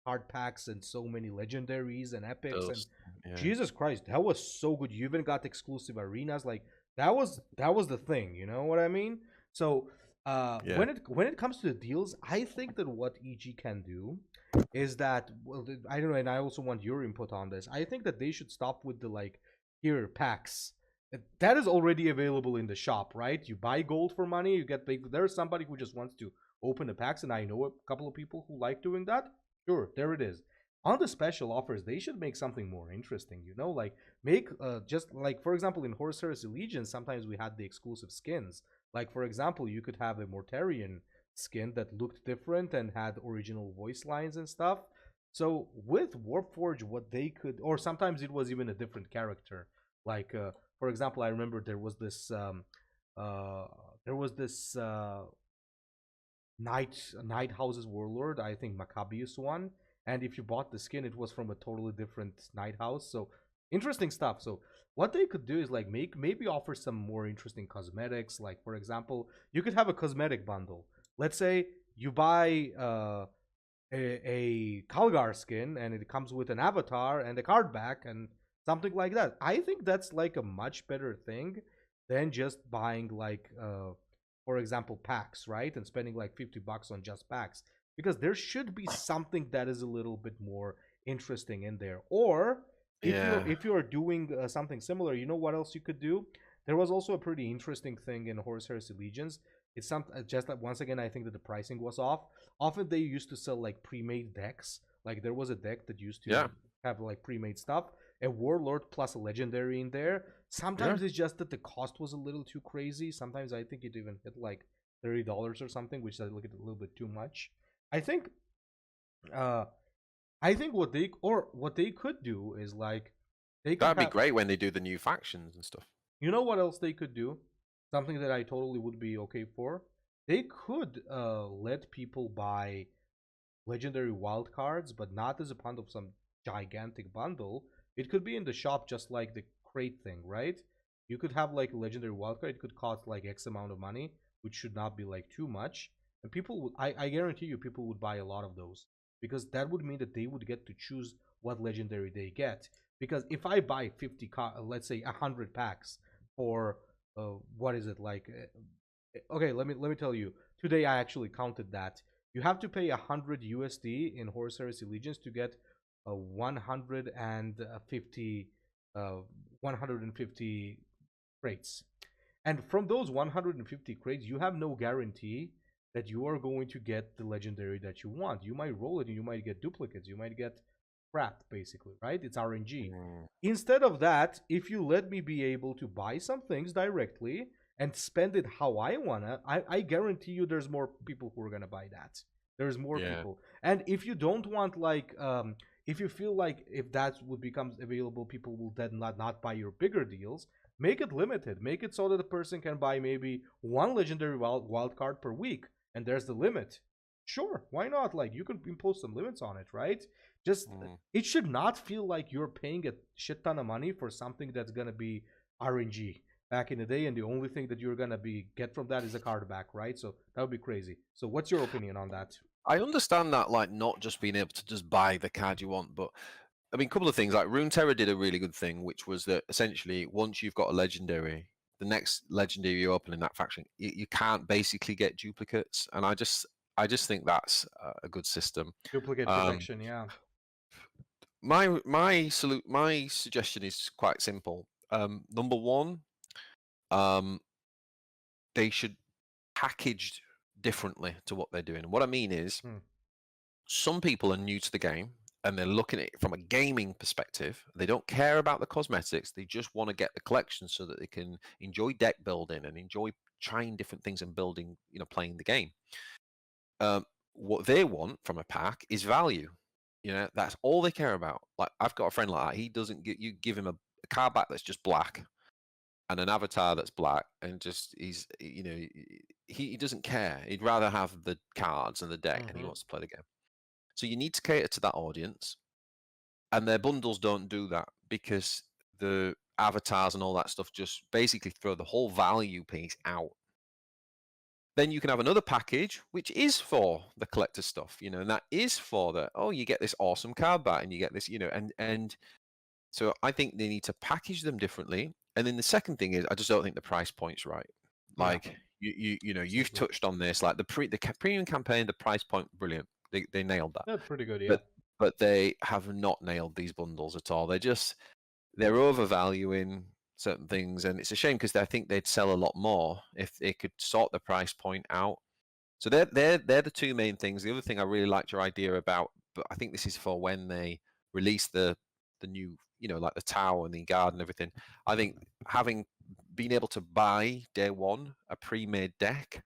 card packs and so many legendaries and epics and Does yeah, Jesus Christ, that was so good. You even got exclusive arenas. Like that was the thing, you know what I mean? So yeah. when it comes to the deals, I think that what EG can do is that well, I don't know, and I also want your input on this. I think that they should stop with the like here packs. That is already available in the shop, right? You buy gold for money, you get big. There's somebody who just wants to open the packs, and I know a couple of people who like doing that. Sure, there it is. On the special offers, they should make something more interesting, like make just like for example in Horus Heresy Legion, sometimes we had the exclusive skins. Like for example, you could have a Mortarion skin that looked different and had original voice lines and stuff. So with Warforge, what they could, or sometimes it was even a different character. Like for example, I remember uh, there was this Night House's warlord. I think Maccabeus one. And if you bought the skin, it was from a totally different Night House. So interesting stuff. So what they could do is like maybe offer some more interesting cosmetics. Like for example, you could have a cosmetic bundle. Let's say you buy a Kalgar skin and it comes with an avatar and a card back and something like that. I think that's like a much better thing than just buying like for example, packs, right? And spending like $50 on just packs. Because there should be something that is a little bit more interesting in there. Or Yeah. if you're doing something similar, you know what else you could do? There was also a pretty interesting thing in Horus Heresy Legions. It's some just that once again I think that the pricing was off. Often they used to sell like pre-made decks. Like there was a deck that used to Yeah. have like pre-made stuff, a warlord plus a legendary in there. Yeah. Sometimes it's just that the cost was a little too crazy. Sometimes I think it even hit like $30 or something, which I look at a little bit too much. I think uh I think what they could do is like they could That'd be have, great when they do the new factions and stuff. you know what else they could do? Something that I totally would be okay for. They could let people buy legendary wild cards, but not as a part of some gigantic bundle. It could be in the shop just like the crate thing, right? You could have like a legendary wild card. It could cost like X amount of money, which should not be like too much. And people would, I guarantee you, people would buy a lot of those because that would mean that they would get to choose what legendary they get. Because if I buy 50, let's say 100 packs for what is it like? Okay, let me tell you. Today I actually counted that you have to pay 100 USD in Horus Heresy Legions to get a 150 uh 150 crates. And from those 150 crates, you have no guarantee that you are going to get the legendary that you want. You might roll it and you might get duplicates. You might get crap, basically, right? It's RNG. Mm. Instead of that, if you let me be able to buy some things directly and spend it how I wanna, I guarantee you there's more people who are gonna buy that. There's more Yeah. people. And if you don't want like if you feel like if that would becomes available, people will then not buy your bigger deals. Make it limited. Make it so that the person can buy maybe one legendary wild card per week, and there's the limit. Sure, why not? Like you can impose some limits on it, right? Just Mm. it should not feel like you're paying a shit ton of money for something that's gonna be RNG back in the day, and the only thing that you're gonna be get from that is a card back, right? So that would be crazy. So what's your opinion on that? I understand that, like, not just being able to just buy the card you want, but I mean, a couple of things. Like Runeterra did a really good thing, which was that essentially once you've got a legendary, the next legendary you open in that faction, you can't basically get duplicates, and I just think that's a good system. Duplicate Um, protection, yeah. my suggestion is quite simple. Number one, um, they should package differently to what they're doing. And what I mean is, Hmm. some people are new to the game and they're looking at it from a gaming perspective. They don't care about the cosmetics. They just want to get the collection so that they can enjoy deck building and enjoy trying different things and building, playing the game. What they want from a pack is value. That's all they care about. Like, I've got a friend like that. He doesn't get you give him a card back that's just black and an avatar that's black, and just he doesn't care. He'd rather have the cards and the deck, and he Mm-hmm. wants to play the game. So you need to cater to that audience, and their bundles don't do that because the avatars and all that stuff just basically throw the whole value piece out. Then you can have another package which is for the collector stuff, and that is for you get this awesome card back and you get this, and so I think they need to package them differently. And then the second thing is, I just don't think the price point's right. Yeah, Like you've absolutely. touched on this, like the premium campaign, the price point, brilliant. They nailed that. That's pretty good, yeah. But they have not nailed these bundles at all. They're overvaluing certain things, and it's a shame because I think they'd sell a lot more if they could sort the price point out. So they're the two main things. The other thing I really liked your idea about, but I think this is for when they release the new, like the tower and the guard and everything. I think being able to buy day one a pre-made deck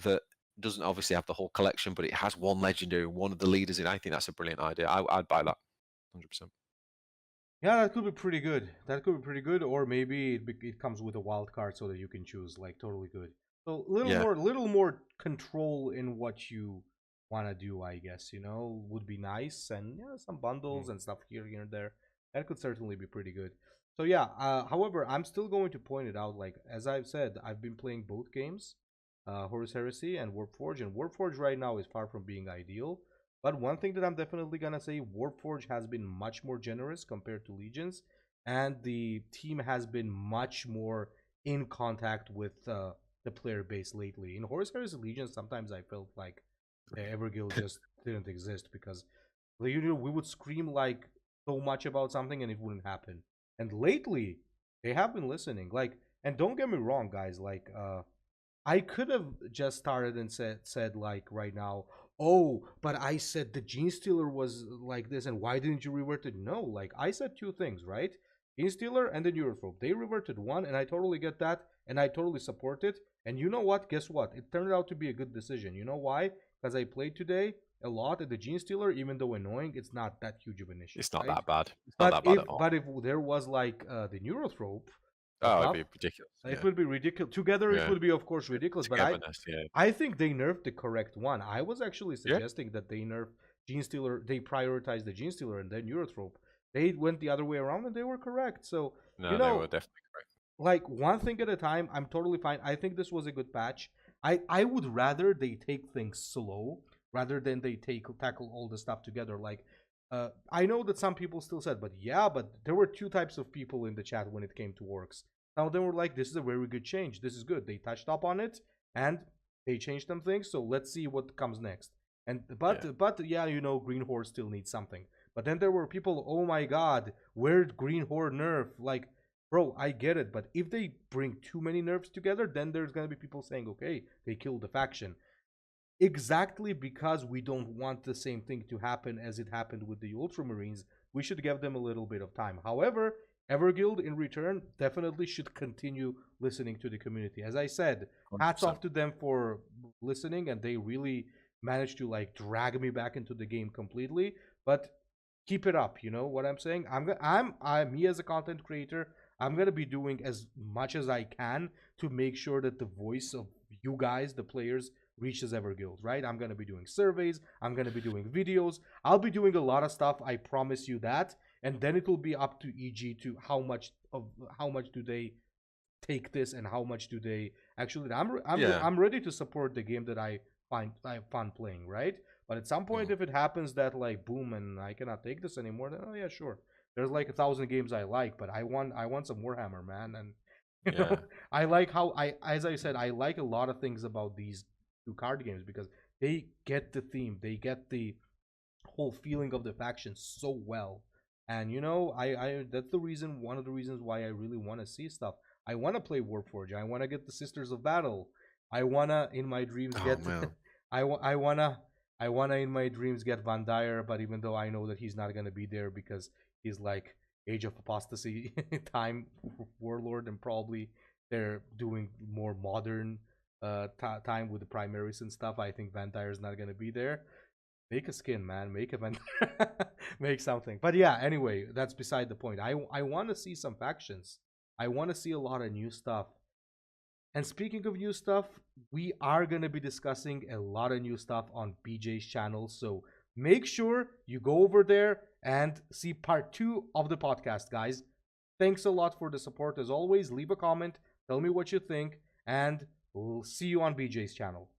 that doesn't obviously have the whole collection, but it has one legendary, one of the leaders in. I think that's a brilliant idea. I'd buy that, 100%. Yeah, that could be pretty good. That could be pretty good, or maybe it comes with a wild card so that you can choose. Like totally good. So Yeah. little more control in what you want to do. I guess would be nice, and yeah, some Mm. bundles and stuff here and there. That could certainly be pretty good. So yeah. However, I'm still going to point it out. Like as I've said, I've been playing both games, Horus Heresy and Warforge, and Warforge right now is far from being ideal. But one thing that I'm definitely gonna say, Warforge has been much more generous compared to Legions, and the team has been much more in contact with the player base lately. In Horus Legion, sometimes I felt like Everguild just didn't exist because we would scream like so much about something and it wouldn't happen. And lately, they have been listening. Like, and don't get me wrong, guys. Like, I could have just started and said like right now, oh, but I said the Gene Stealer was like this, and why didn't you revert it? No, like I said two things, right? Gene Stealer and the Neurotrope. They reverted one, and I totally get that, and I totally support it. And you know what? Guess what? It turned out to be a good decision. You know why? Because I played today a lot at the Gene Stealer, even though annoying, it's not that huge of an issue, It's not right? that bad. It's not But that bad if at all. but if there was like the Neurotrope Oh, it'd buff, be ridiculous. it Yeah. would be ridiculous. Together, it Yeah. would be, of course, ridiculous. But Togetherness, yeah. I think they nerfed the correct one. I was actually Yeah. suggesting that they nerf Gene Stealer. They prioritized the Gene Stealer and then Neurotrope. They went the other way around, and they were correct. So No, they were definitely correct. like one thing at a time. I'm totally fine. I think this was a good patch. I would rather they take things slow rather than they tackle all the stuff together. Like, I know that some people still said, but yeah, but there were two types of people in the chat when it came to orcs. Some of them were like, this is a very good change. This is good. They touched up on it and they changed some things. So let's see what comes next. And but yeah, you know, Green Horde still needs something. But then there were people, oh my god, where'd Green Horde nerf? Like, bro, I get it, but if they bring too many nerfs together, then there's gonna be people saying, okay, they killed the faction. Exactly because we don't want the same thing to happen as it happened with the Ultramarines, we should give them a little bit of time. However, Everguild in return definitely should continue listening to the community. As I said, hats 100%. off to them for listening, and they really managed to like drag me back into the game completely. But keep it up, you know what I'm saying? I'm me as a content creator, I'm gonna be doing as much as I can to make sure that the voice of you guys, the players, reaches Everguild, right? I'm gonna be doing surveys, I'm gonna be doing videos, I'll be doing a lot of stuff, I promise you that. And then it will be up to EG to how much do they take this and how much do they actually. I'm ready to support the game that I find fun playing, right? But at some point, if it happens that like boom and I cannot take this anymore, then oh yeah, sure. There's like 1,000 games I like, but I want some Warhammer, man. And you know, I like how as I said, I like a lot of things about these two card games because they get the theme, they get the whole feeling of the faction so well. And you know, I that's the reason, one of the reasons why I really want to see stuff. I want to play Warforged. I want to get the Sisters of Battle. I wanna in my dreams get. I wanna in my dreams get Van Dyer, but even though I know that he's not gonna be there because he's like Age of Apostasy time warlord, and probably they're doing more modern time with the primaries and stuff. I think Van Dyer's not gonna be there. Make a skin, man. Make a vendor. Make something. But yeah, anyway, that's beside the point. I want to see some factions. I want to see a lot of new stuff. And speaking of new stuff, we are going to be discussing a lot of new stuff on BJ's channel. So make sure you go over there and see part 2 of the podcast, guys. Thanks a lot for the support as always. Leave a comment. Tell me what you think. And we'll see you on BJ's channel.